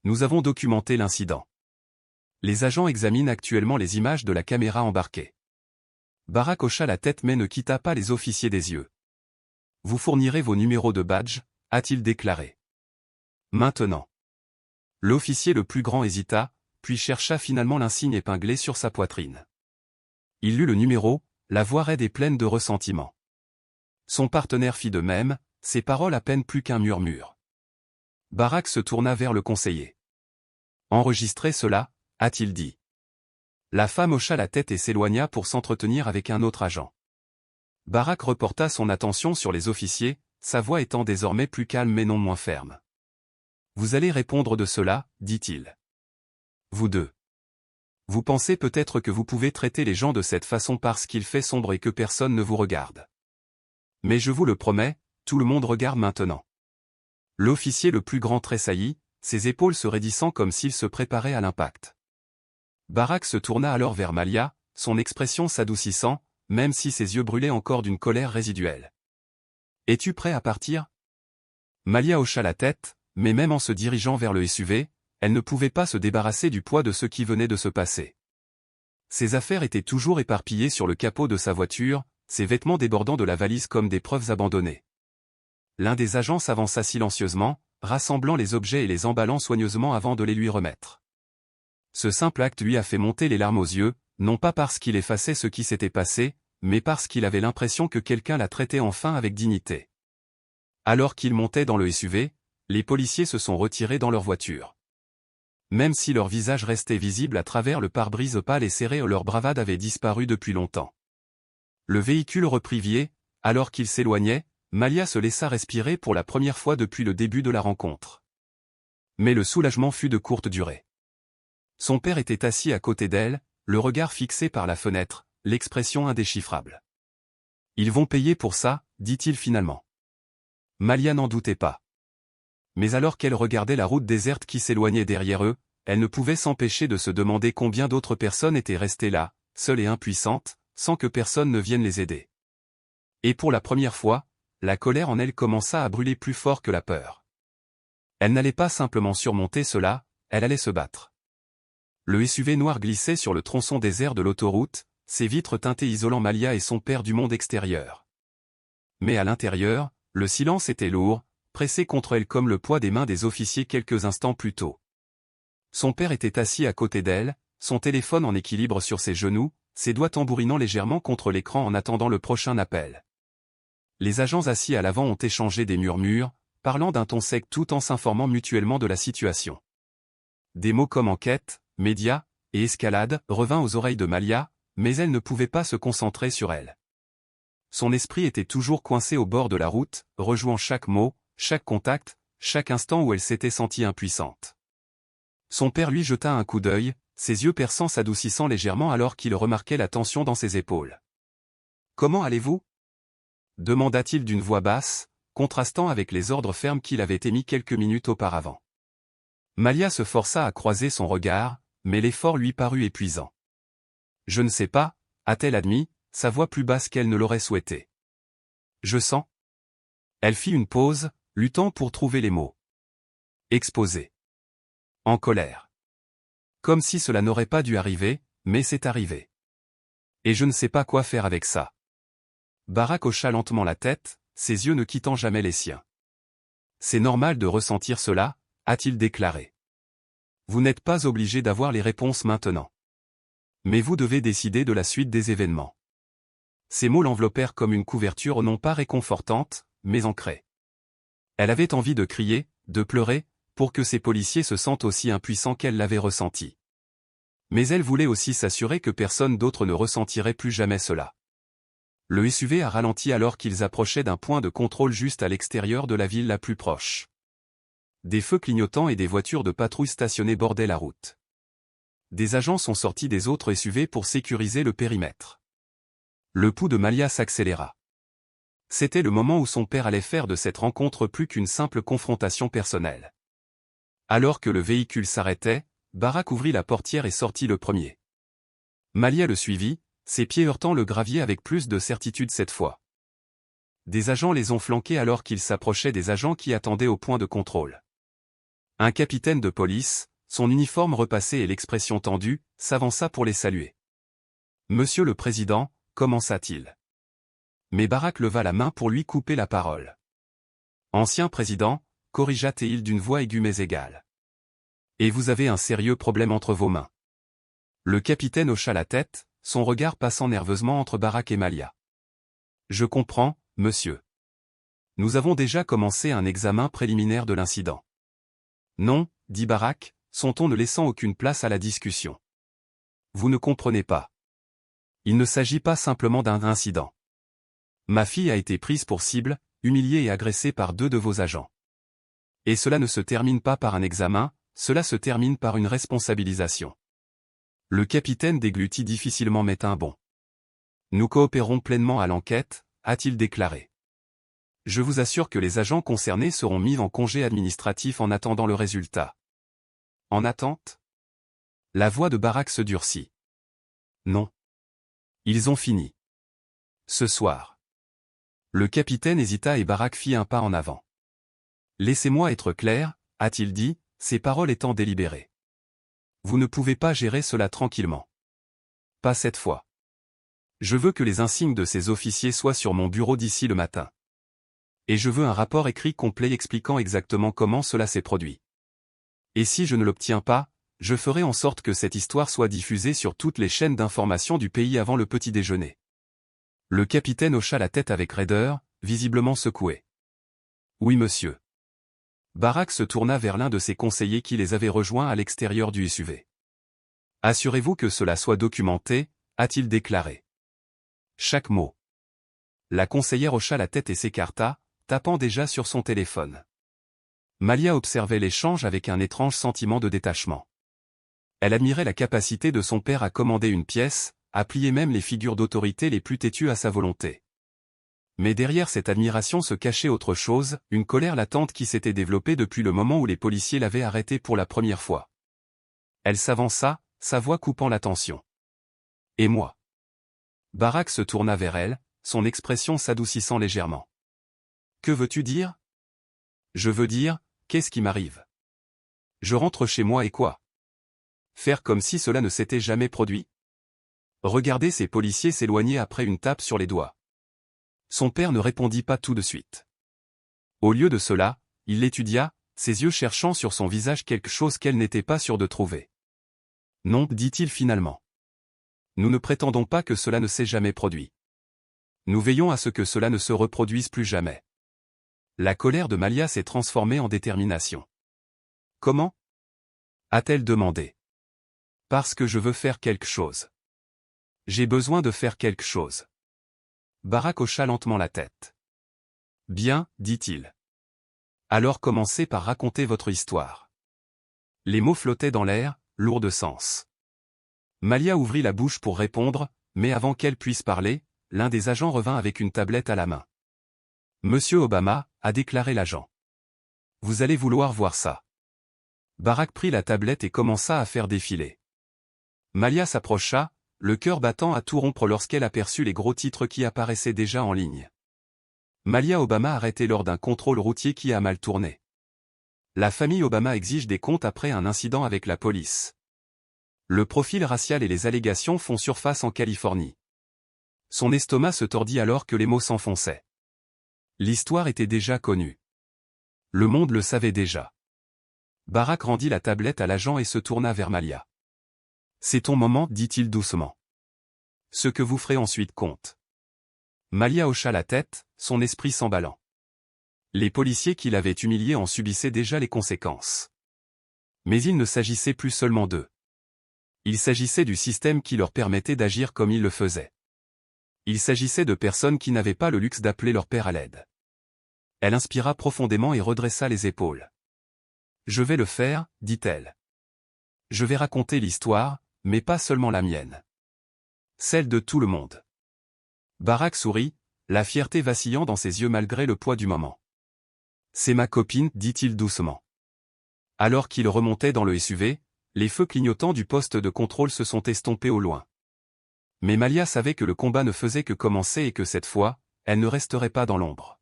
Speaker 1: Nous avons documenté l'incident. Les agents examinent actuellement les images de la caméra embarquée. Barak hocha la tête mais ne quitta pas les officiers des yeux. Vous fournirez vos numéros de badge, a-t-il déclaré. Maintenant. L'officier le plus grand hésita, puis chercha finalement l'insigne épinglé sur sa poitrine. Il lut le numéro, la voix raide et pleine de ressentiment. Son partenaire fit de même, ses paroles à peine plus qu'un murmure. Barak se tourna vers le conseiller. Enregistrez cela, a-t-il dit. La femme hocha la tête et s'éloigna pour s'entretenir avec un autre agent. Barak reporta son attention sur les officiers, sa voix étant désormais plus calme mais non moins ferme. Vous allez répondre de cela, dit-il. Vous deux. Vous pensez peut-être que vous pouvez traiter les gens de cette façon parce qu'il fait sombre et que personne ne vous regarde. Mais je vous le promets, tout le monde regarde maintenant. L'officier le plus grand tressaillit, ses épaules se raidissant comme s'il se préparait à l'impact. Barak se tourna alors vers Malia, son expression s'adoucissant, même si ses yeux brûlaient encore d'une colère résiduelle. Es-tu prêt à partir? Malia hocha la tête, mais même en se dirigeant vers le SUV, elle ne pouvait pas se débarrasser du poids de ce qui venait de se passer. Ses affaires étaient toujours éparpillées sur le capot de sa voiture, ses vêtements débordant de la valise comme des preuves abandonnées. L'un des agents s'avança silencieusement, rassemblant les objets et les emballant soigneusement avant de les lui remettre. Ce simple acte lui a fait monter les larmes aux yeux, non pas parce qu'il effaçait ce qui s'était passé, mais parce qu'il avait l'impression que quelqu'un la traitait enfin avec dignité. Alors qu'il montait dans le SUV, les policiers se sont retirés dans leur voiture. Même si leur visage restait visible à travers le pare-brise pâle et serré, leur bravade avait disparu depuis longtemps. Le véhicule reprit vie, alors qu'il s'éloignait, Malia se laissa respirer pour la première fois depuis le début de la rencontre. Mais le soulagement fut de courte durée. Son père était assis à côté d'elle, le regard fixé par la fenêtre, l'expression indéchiffrable. Ils vont payer pour ça, dit-il finalement. Malia n'en doutait pas. Mais alors qu'elle regardait la route déserte qui s'éloignait derrière eux, elle ne pouvait s'empêcher de se demander combien d'autres personnes étaient restées là, seules et impuissantes, sans que personne ne vienne les aider. Et pour la première fois, la colère en elle commença à brûler plus fort que la peur. Elle n'allait pas simplement surmonter cela, elle allait se battre. Le SUV noir glissait sur le tronçon désert de l'autoroute, ses vitres teintées isolant Malia et son père du monde extérieur. Mais à l'intérieur, le silence était lourd, pressé contre elle comme le poids des mains des officiers quelques instants plus tôt. Son père était assis à côté d'elle, son téléphone en équilibre sur ses genoux, ses doigts tambourinant légèrement contre l'écran en attendant le prochain appel. Les agents assis à l'avant ont échangé des murmures, parlant d'un ton sec tout en s'informant mutuellement de la situation. Des mots comme enquête, médias et escalade revinrent aux oreilles de Malia, mais elle ne pouvait pas se concentrer sur elle. Son esprit était toujours coincé au bord de la route, rejouant chaque mot, chaque contact, chaque instant où elle s'était sentie impuissante. Son père lui jeta un coup d'œil, ses yeux perçants s'adoucissant légèrement alors qu'il remarquait la tension dans ses épaules. « Comment allez-vous » demanda-t-il d'une voix basse, contrastant avec les ordres fermes qu'il avait émis quelques minutes auparavant. Malia se força à croiser son regard, mais l'effort lui parut épuisant. « Je ne sais pas » a-t-elle admis, sa voix plus basse qu'elle ne l'aurait souhaité. « Je sens. » Elle fit une pause, luttant pour trouver les mots. Exposé. En colère. Comme si cela n'aurait pas dû arriver, mais c'est arrivé. Et je ne sais pas quoi faire avec ça. Barack hocha lentement la tête, ses yeux ne quittant jamais les siens. C'est normal de ressentir cela, a-t-il déclaré. Vous n'êtes pas obligé d'avoir les réponses maintenant. Mais vous devez décider de la suite des événements. Ces mots l'enveloppèrent comme une couverture non pas réconfortante, mais ancrée. Elle avait envie de crier, de pleurer, pour que ces policiers se sentent aussi impuissants qu'elle l'avait ressenti. Mais elle voulait aussi s'assurer que personne d'autre ne ressentirait plus jamais cela. Le SUV a ralenti alors qu'ils approchaient d'un point de contrôle juste à l'extérieur de la ville la plus proche. Des feux clignotants et des voitures de patrouille stationnées bordaient la route. Des agents sont sortis des autres SUV pour sécuriser le périmètre. Le pouls de Malia s'accéléra. C'était le moment où son père allait faire de cette rencontre plus qu'une simple confrontation personnelle. Alors que le véhicule s'arrêtait, Barack ouvrit la portière et sortit le premier. Malia le suivit, ses pieds heurtant le gravier avec plus de certitude cette fois. Des agents les ont flanqués alors qu'ils s'approchaient des agents qui attendaient au point de contrôle. Un capitaine de police, son uniforme repassé et l'expression tendue, s'avança pour les saluer. « Monsieur le Président » commença-t-il. Mais Barack leva la main pour lui couper la parole. « Ancien président » corrigea-t-il d'une voix aiguë mais égale. « Et vous avez un sérieux problème entre vos mains. » Le capitaine hocha la tête, son regard passant nerveusement entre Barack et Malia. « Je comprends, monsieur. Nous avons déjà commencé un examen préliminaire de l'incident. »« Non, » dit Barack, son ton ne laissant aucune place à la discussion. « Vous ne comprenez pas. Il ne s'agit pas simplement d'un incident. Ma fille a été prise pour cible, humiliée et agressée par 2 de vos agents. Et cela ne se termine pas par un examen, cela se termine par une responsabilisation. » Le capitaine déglutit difficilement mais un bond. « Nous coopérons pleinement à l'enquête » a-t-il déclaré. « Je vous assure que les agents concernés seront mis en congé administratif en attendant le résultat. » En attente ? La voix de Barack se durcit. « Non. Ils ont fini. Ce soir. » Le capitaine hésita et Barack fit un pas en avant. « Laissez-moi être clair, » a-t-il dit, ses paroles étant délibérées. « Vous ne pouvez pas gérer cela tranquillement. Pas cette fois. Je veux que les insignes de ces officiers soient sur mon bureau d'ici le matin. Et je veux un rapport écrit complet expliquant exactement comment cela s'est produit. Et si je ne l'obtiens pas, je ferai en sorte que cette histoire soit diffusée sur toutes les chaînes d'information du pays avant le petit déjeuner. » Le capitaine hocha la tête avec raideur, visiblement secoué. « Oui monsieur. » Barack se tourna vers l'un de ses conseillers qui les avait rejoints à l'extérieur du SUV. « Assurez-vous que cela soit documenté, » a-t-il déclaré. Chaque mot. La conseillère hocha la tête et s'écarta, tapant déjà sur son téléphone. Malia observait l'échange avec un étrange sentiment de détachement. Elle admirait la capacité de son père à commander une pièce, à plier même les figures d'autorité les plus têtues à sa volonté. Mais derrière cette admiration se cachait autre chose, une colère latente qui s'était développée depuis le moment où les policiers l'avaient arrêtée pour la première fois. Elle s'avança, sa voix coupant la tension. « Et moi ?» Barack se tourna vers elle, son expression s'adoucissant légèrement. « Que veux-tu dire ?»« Je veux dire, qu'est-ce qui m'arrive ? Je rentre chez moi et quoi ? Faire comme si cela ne s'était jamais produit ? Regarder ces policiers s'éloigner après une tape sur les doigts. » Son père ne répondit pas tout de suite. Au lieu de cela, il l'étudia, ses yeux cherchant sur son visage quelque chose qu'elle n'était pas sûre de trouver. « Non, dit-il finalement. Nous ne prétendons pas que cela ne s'est jamais produit. Nous veillons à ce que cela ne se reproduise plus jamais. » La colère de Malia s'est transformée en détermination. « Comment ? » a-t-elle demandé. « Parce que je veux faire quelque chose. J'ai besoin de faire quelque chose. » Barack hocha lentement la tête. « Bien, dit-il. Alors commencez par raconter votre histoire. Les mots flottaient dans l'air, lourds de sens. Malia ouvrit la bouche pour répondre, mais avant qu'elle puisse parler, l'un des agents revint avec une tablette à la main. « Monsieur Obama », a déclaré l'agent. « Vous allez vouloir voir ça. » Barack prit la tablette et commença à faire défiler. Malia s'approcha, le cœur battant à tout rompre lorsqu'elle aperçut les gros titres qui apparaissaient déjà en ligne. Malia Obama arrêtée lors d'un contrôle routier qui a mal tourné. La famille Obama exige des comptes après un incident avec la police. Le profil racial et les allégations font surface en Californie. Son estomac se tordit alors que les mots s'enfonçaient. L'histoire était déjà connue. Le monde le savait déjà. Barack rendit la tablette à l'agent et se tourna vers Malia. « C'est ton moment, dit-il doucement. Ce que vous ferez ensuite compte. » Malia hocha la tête, son esprit s'emballant. Les policiers qui l'avaient humilié en subissaient déjà les conséquences. Mais il ne s'agissait plus seulement d'eux. Il s'agissait du système qui leur permettait d'agir comme ils le faisaient. Il s'agissait de personnes qui n'avaient pas le luxe d'appeler leur père à l'aide. Elle inspira profondément et redressa les épaules. « Je vais le faire, dit-elle. Je vais raconter l'histoire, mais pas seulement la mienne. Celle de tout le monde. » Barack sourit, la fierté vacillant dans ses yeux malgré le poids du moment. « C'est ma copine, dit-il doucement. » Alors qu'il remontait dans le SUV, les feux clignotants du poste de contrôle se sont estompés au loin. Mais Malia savait que le combat ne faisait que commencer et que cette fois, elle ne resterait pas dans l'ombre.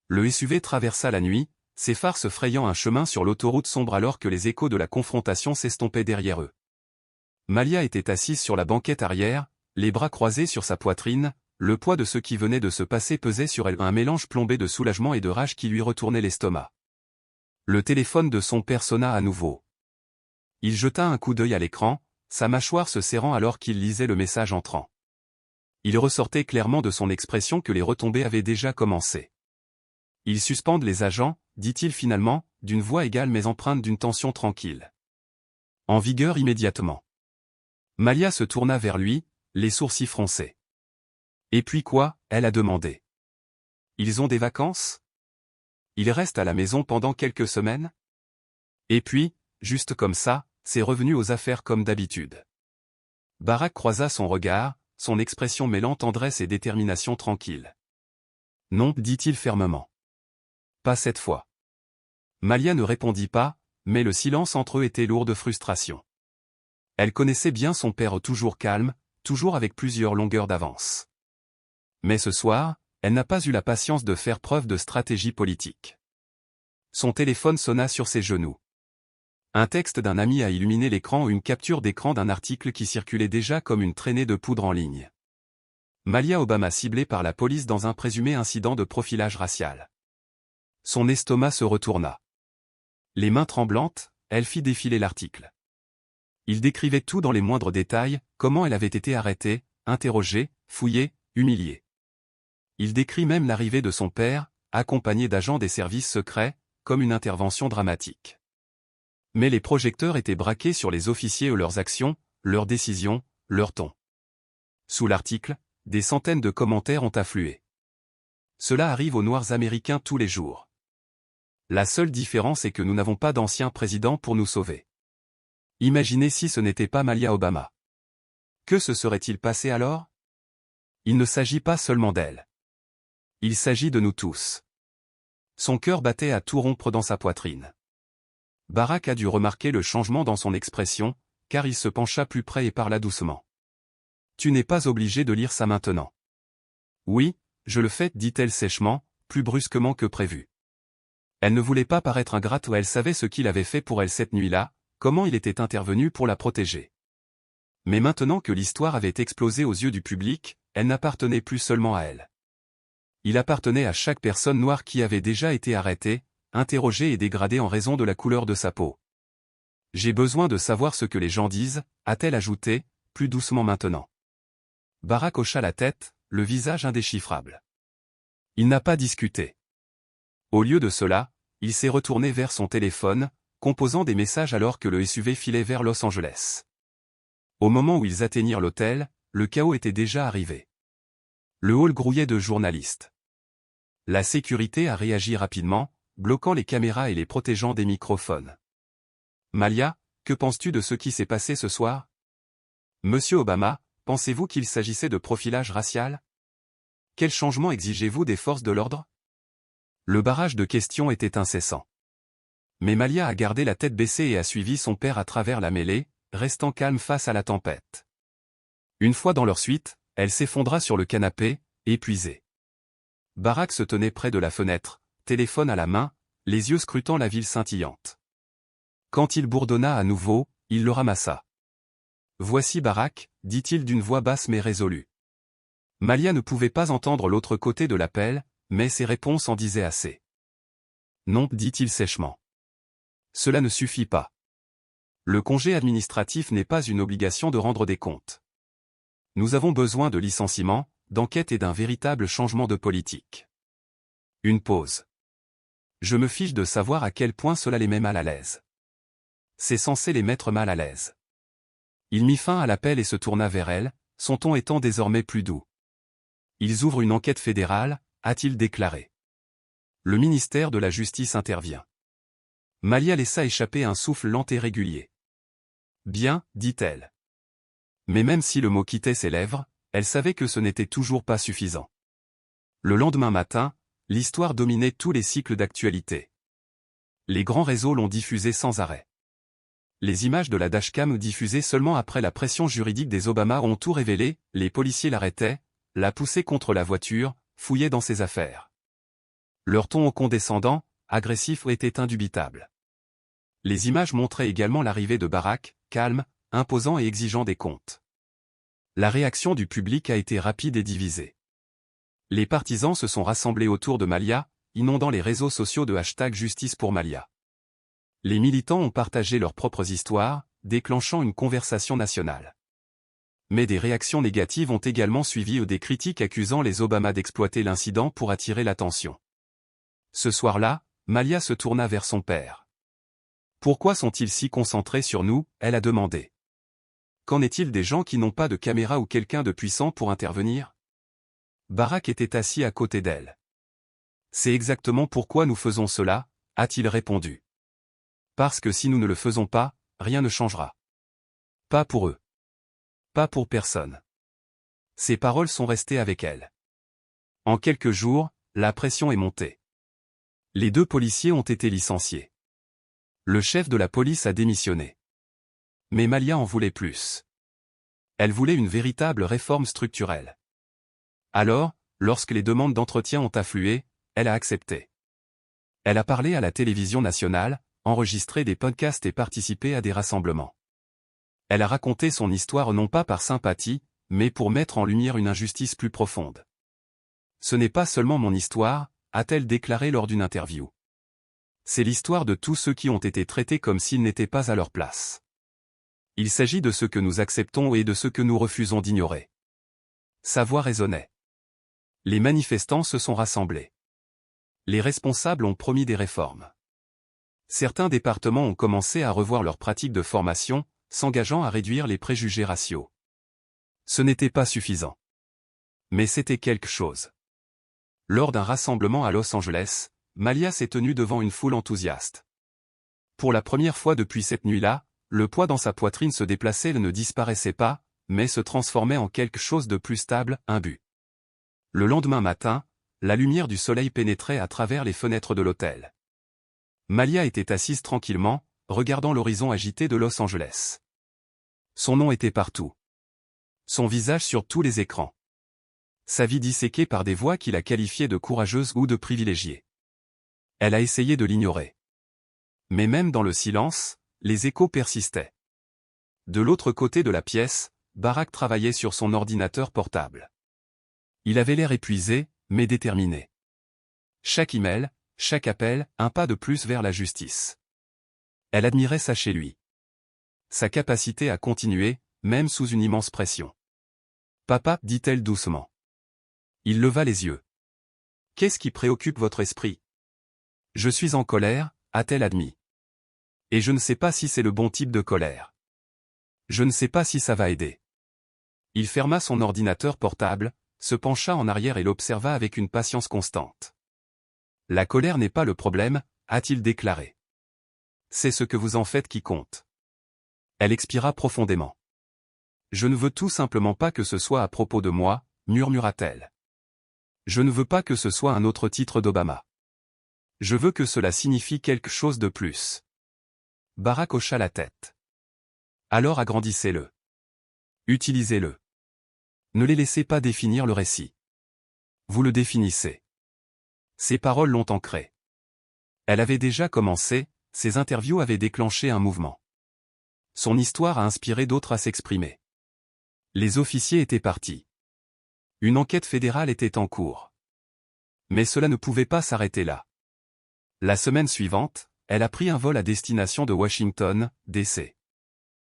Speaker 1: Le SUV traversa la nuit, ses phares se frayant un chemin sur l'autoroute sombre alors que les échos de la confrontation s'estompaient derrière eux. Malia était assise sur la banquette arrière, les bras croisés sur sa poitrine, le poids de ce qui venait de se passer pesait sur elle, un mélange plombé de soulagement et de rage qui lui retournait l'estomac. Le téléphone de son père sonna à nouveau. Il jeta un coup d'œil à l'écran, sa mâchoire se serrant alors qu'il lisait le message entrant. Il ressortait clairement de son expression que les retombées avaient déjà commencé. « Ils suspendent les agents, dit-il finalement, d'une voix égale mais empreinte d'une tension tranquille. En vigueur immédiatement. » Malia se tourna vers lui, les sourcils froncés. « Et puis quoi ?» elle a demandé. « Ils ont des vacances ? Ils restent à la maison pendant quelques semaines ? Et puis, juste comme ça, c'est revenu aux affaires comme d'habitude. » Barack croisa son regard, son expression mêlant tendresse et détermination tranquille. « Non, dit-il fermement. Pas cette fois. » Malia ne répondit pas, mais le silence entre eux était lourd de frustration. Elle connaissait bien son père toujours calme, toujours avec plusieurs longueurs d'avance. Mais ce soir, elle n'a pas eu la patience de faire preuve de stratégie politique. Son téléphone sonna sur ses genoux. Un texte d'un ami a illuminé l'écran ou une capture d'écran d'un article qui circulait déjà comme une traînée de poudre en ligne. Malia Obama ciblée par la police dans un présumé incident de profilage racial. Son estomac se retourna. Les mains tremblantes, elle fit défiler l'article. Il décrivait tout dans les moindres détails, comment elle avait été arrêtée, interrogée, fouillée, humiliée. Il décrit même l'arrivée de son père, accompagné d'agents des services secrets, comme une intervention dramatique. Mais les projecteurs étaient braqués sur les officiers et leurs actions, leurs décisions, leur ton. Sous l'article, des centaines de commentaires ont afflué. Cela arrive aux Noirs américains tous les jours. La seule différence est que nous n'avons pas d'ancien président pour nous sauver. Imaginez si ce n'était pas Malia Obama. Que se serait-il passé alors? Il ne s'agit pas seulement d'elle. Il s'agit de nous tous. Son cœur battait à tout rompre dans sa poitrine. Barack a dû remarquer le changement dans son expression, car il se pencha plus près et parla doucement. « Tu n'es pas obligé de lire ça maintenant. »« Oui, je le fais, dit-elle sèchement, plus brusquement que prévu. Elle ne voulait pas paraître ingrate ou elle savait ce qu'il avait fait pour elle cette nuit-là, comment il était intervenu pour la protéger. Mais maintenant que l'histoire avait explosé aux yeux du public, elle n'appartenait plus seulement à elle. Il appartenait à chaque personne noire qui avait déjà été arrêtée, interrogée et dégradée en raison de la couleur de sa peau. « J'ai besoin de savoir ce que les gens disent, » a-t-elle ajouté, plus doucement maintenant. Barack hocha la tête, le visage indéchiffrable. Il n'a pas discuté. Au lieu de cela, il s'est retourné vers son téléphone, composant des messages alors que le SUV filait vers Los Angeles. Au moment où ils atteignirent l'hôtel, le chaos était déjà arrivé. Le hall grouillait de journalistes. La sécurité a réagi rapidement, bloquant les caméras et les protégeant des microphones. Malia, que penses-tu de ce qui s'est passé ce soir? Monsieur Obama, pensez-vous qu'il s'agissait de profilage racial? Quel changement exigez-vous des forces de l'ordre? Le barrage de questions était incessant. Mais Malia a gardé la tête baissée et a suivi son père à travers la mêlée, restant calme face à la tempête. Une fois dans leur suite, elle s'effondra sur le canapé, épuisée. Barack se tenait près de la fenêtre, téléphone à la main, les yeux scrutant la ville scintillante. Quand il bourdonna à nouveau, il le ramassa. « Voici Barack », dit-il d'une voix basse mais résolue. Malia ne pouvait pas entendre l'autre côté de l'appel, mais ses réponses en disaient assez. « Non », dit-il sèchement. « Cela ne suffit pas. Le congé administratif n'est pas une obligation de rendre des comptes. Nous avons besoin de licenciements, d'enquêtes et d'un véritable changement de politique. » Une pause. Je me fiche de savoir à quel point cela les met mal à l'aise. C'est censé les mettre mal à l'aise. Il mit fin à l'appel et se tourna vers elle, son ton étant désormais plus doux. Ils ouvrent une enquête fédérale, a-t-il déclaré. Le ministère de la Justice intervient. Malia laissa échapper un souffle lent et régulier. Bien, dit-elle. Mais même si le mot quittait ses lèvres, elle savait que ce n'était toujours pas suffisant. Le lendemain matin, l'histoire dominait tous les cycles d'actualité. Les grands réseaux l'ont diffusée sans arrêt. Les images de la dashcam diffusées seulement après la pression juridique des Obama ont tout révélé, les policiers l'arrêtaient, la poussaient contre la voiture, fouillaient dans ses affaires. Leur ton condescendant, agressif était indubitable. Les images montraient également l'arrivée de Barack, calme, imposant et exigeant des comptes. La réaction du public a été rapide et divisée. Les partisans se sont rassemblés autour de Malia, inondant les réseaux sociaux de #Justice pour Malia. Les militants ont partagé leurs propres histoires, déclenchant une conversation nationale. Mais des réactions négatives ont également suivi des critiques accusant les Obama d'exploiter l'incident pour attirer l'attention. Ce soir-là, Malia se tourna vers son père. « Pourquoi sont-ils si concentrés sur nous ?» elle a demandé. « Qu'en est-il des gens qui n'ont pas de caméra ou quelqu'un de puissant pour intervenir ?» Barack était assis à côté d'elle. « C'est exactement pourquoi nous faisons cela », a-t-il répondu. « Parce que si nous ne le faisons pas, rien ne changera. Pas pour eux. Pas pour personne. » Ces paroles sont restées avec elle. En quelques jours, la pression est montée. Les 2 policiers ont été licenciés. Le chef de la police a démissionné. Mais Malia en voulait plus. Elle voulait une véritable réforme structurelle. Alors, lorsque les demandes d'entretien ont afflué, elle a accepté. Elle a parlé à la télévision nationale, enregistré des podcasts et participé à des rassemblements. Elle a raconté son histoire non pas par sympathie, mais pour mettre en lumière une injustice plus profonde. « Ce n'est pas seulement mon histoire », a-t-elle déclaré lors d'une interview. C'est l'histoire de tous ceux qui ont été traités comme s'ils n'étaient pas à leur place. Il s'agit de ce que nous acceptons et de ce que nous refusons d'ignorer. Sa voix résonnait. Les manifestants se sont rassemblés. Les responsables ont promis des réformes. Certains départements ont commencé à revoir leurs pratiques de formation, s'engageant à réduire les préjugés raciaux. Ce n'était pas suffisant. Mais c'était quelque chose. Lors d'un rassemblement à Los Angeles, Malia s'est tenue devant une foule enthousiaste. Pour la première fois depuis cette nuit-là, le poids dans sa poitrine se déplaçait et ne disparaissait pas, mais se transformait en quelque chose de plus stable, un but. Le lendemain matin, la lumière du soleil pénétrait à travers les fenêtres de l'hôtel. Malia était assise tranquillement, regardant l'horizon agité de Los Angeles. Son nom était partout. Son visage sur tous les écrans. Sa vie disséquée par des voix qui la qualifiaient de courageuse ou de privilégiée. Elle a essayé de l'ignorer. Mais même dans le silence, les échos persistaient. De l'autre côté de la pièce, Barack travaillait sur son ordinateur portable. Il avait l'air épuisé, mais déterminé. Chaque email, chaque appel, un pas de plus vers la justice. Elle admirait ça chez lui. Sa capacité à continuer, même sous une immense pression. « Papa, dit-elle doucement. » Il leva les yeux. « Qu'est-ce qui préoccupe votre esprit ? » « Je suis en colère, a-t-elle admis. Et je ne sais pas si c'est le bon type de colère. Je ne sais pas si ça va aider. Il ferma son ordinateur portable, se pencha en arrière et l'observa avec une patience constante. La colère n'est pas le problème, a-t-il déclaré. C'est ce que vous en faites qui compte. Elle expira profondément. Je ne veux tout simplement pas que ce soit à propos de moi, murmura-t-elle. Je ne veux pas que ce soit un autre titre d'Obama. Je veux que cela signifie quelque chose de plus. Barack hocha la tête. Alors agrandissez-le. Utilisez-le. Ne les laissez pas définir le récit. Vous le définissez. Ses paroles l'ont ancré. Elle avait déjà commencé, ses interviews avaient déclenché un mouvement. Son histoire a inspiré d'autres à s'exprimer. Les officiers étaient partis. Une enquête fédérale était en cours. Mais cela ne pouvait pas s'arrêter là. La semaine suivante, elle a pris un vol à destination de Washington, D.C.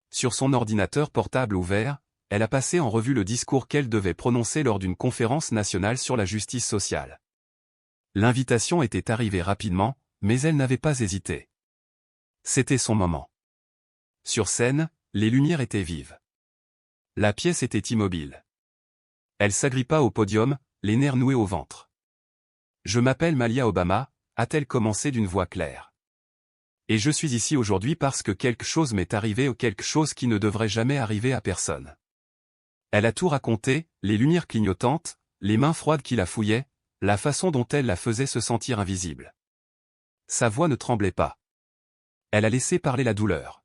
Speaker 1: Sur son ordinateur portable ouvert, elle a passé en revue le discours qu'elle devait prononcer lors d'une conférence nationale sur la justice sociale. L'invitation était arrivée rapidement, mais elle n'avait pas hésité. C'était son moment. Sur scène, les lumières étaient vives. La pièce était immobile. Elle s'agrippa au podium, les nerfs noués au ventre. « Je m'appelle Malia Obama », a-t-elle commencé d'une voix claire. Et je suis ici aujourd'hui parce que quelque chose m'est arrivé ou quelque chose qui ne devrait jamais arriver à personne. Elle a tout raconté, les lumières clignotantes, les mains froides qui la fouillaient, la façon dont elle la faisait se sentir invisible. Sa voix ne tremblait pas. Elle a laissé parler la douleur.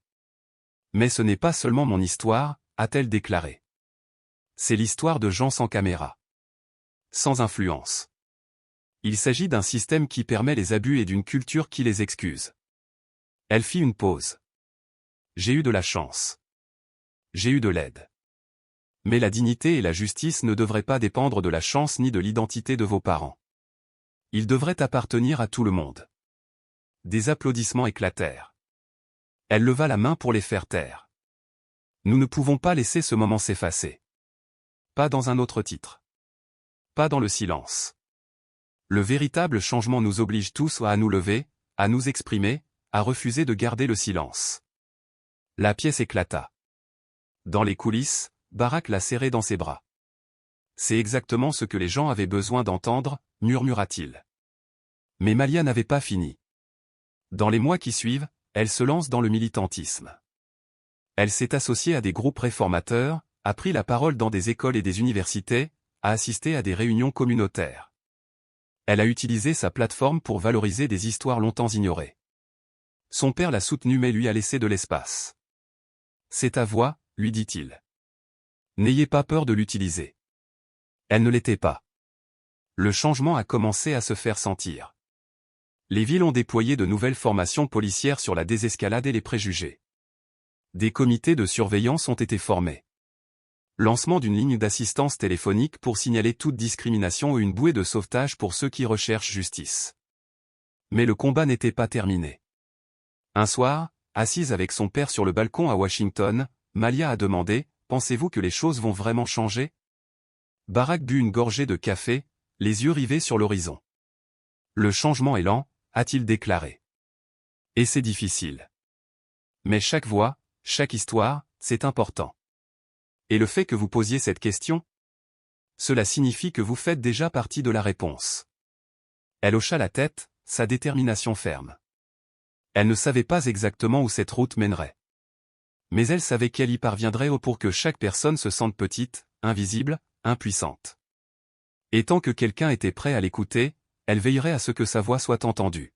Speaker 1: Mais ce n'est pas seulement mon histoire, a-t-elle déclaré. C'est l'histoire de gens sans caméra. Sans influence. Il s'agit d'un système qui permet les abus et d'une culture qui les excuse. Elle fit une pause. J'ai eu de la chance. J'ai eu de l'aide. Mais la dignité et la justice ne devraient pas dépendre de la chance ni de l'identité de vos parents. Ils devraient appartenir à tout le monde. Des applaudissements éclatèrent. Elle leva la main pour les faire taire. Nous ne pouvons pas laisser ce moment s'effacer. Pas dans un autre titre. Pas dans le silence. Le véritable changement nous oblige tous à nous lever, à nous exprimer, à refuser de garder le silence. La pièce éclata. Dans les coulisses, Barack l'a serrée dans ses bras. C'est exactement ce que les gens avaient besoin d'entendre, murmura-t-il. Mais Malia n'avait pas fini. Dans les mois qui suivent, elle se lance dans le militantisme. Elle s'est associée à des groupes réformateurs, a pris la parole dans des écoles et des universités, a assisté à des réunions communautaires. Elle a utilisé sa plateforme pour valoriser des histoires longtemps ignorées. Son père l'a soutenue mais lui a laissé de l'espace. C'est ta voix, lui dit-il. N'ayez pas peur de l'utiliser. Elle ne l'était pas. Le changement a commencé à se faire sentir. Les villes ont déployé de nouvelles formations policières sur la désescalade et les préjugés. Des comités de surveillance ont été formés. Lancement d'une ligne d'assistance téléphonique pour signaler toute discrimination ou une bouée de sauvetage pour ceux qui recherchent justice. Mais le combat n'était pas terminé. Un soir, assise avec son père sur le balcon à Washington, Malia a demandé « Pensez-vous que les choses vont vraiment changer ?» Barack but une gorgée de café, les yeux rivés sur l'horizon. « Le changement est lent », a-t-il déclaré. « Et c'est difficile. Mais chaque voix, chaque histoire, c'est important. Et le fait que vous posiez cette question, cela signifie que vous faites déjà partie de la réponse. » Elle hocha la tête, sa détermination ferme. Elle ne savait pas exactement où cette route mènerait. Mais elle savait qu'elle y parviendrait pour que chaque personne se sente petite, invisible, impuissante. Et tant que quelqu'un était prêt à l'écouter, elle veillerait à ce que sa voix soit entendue.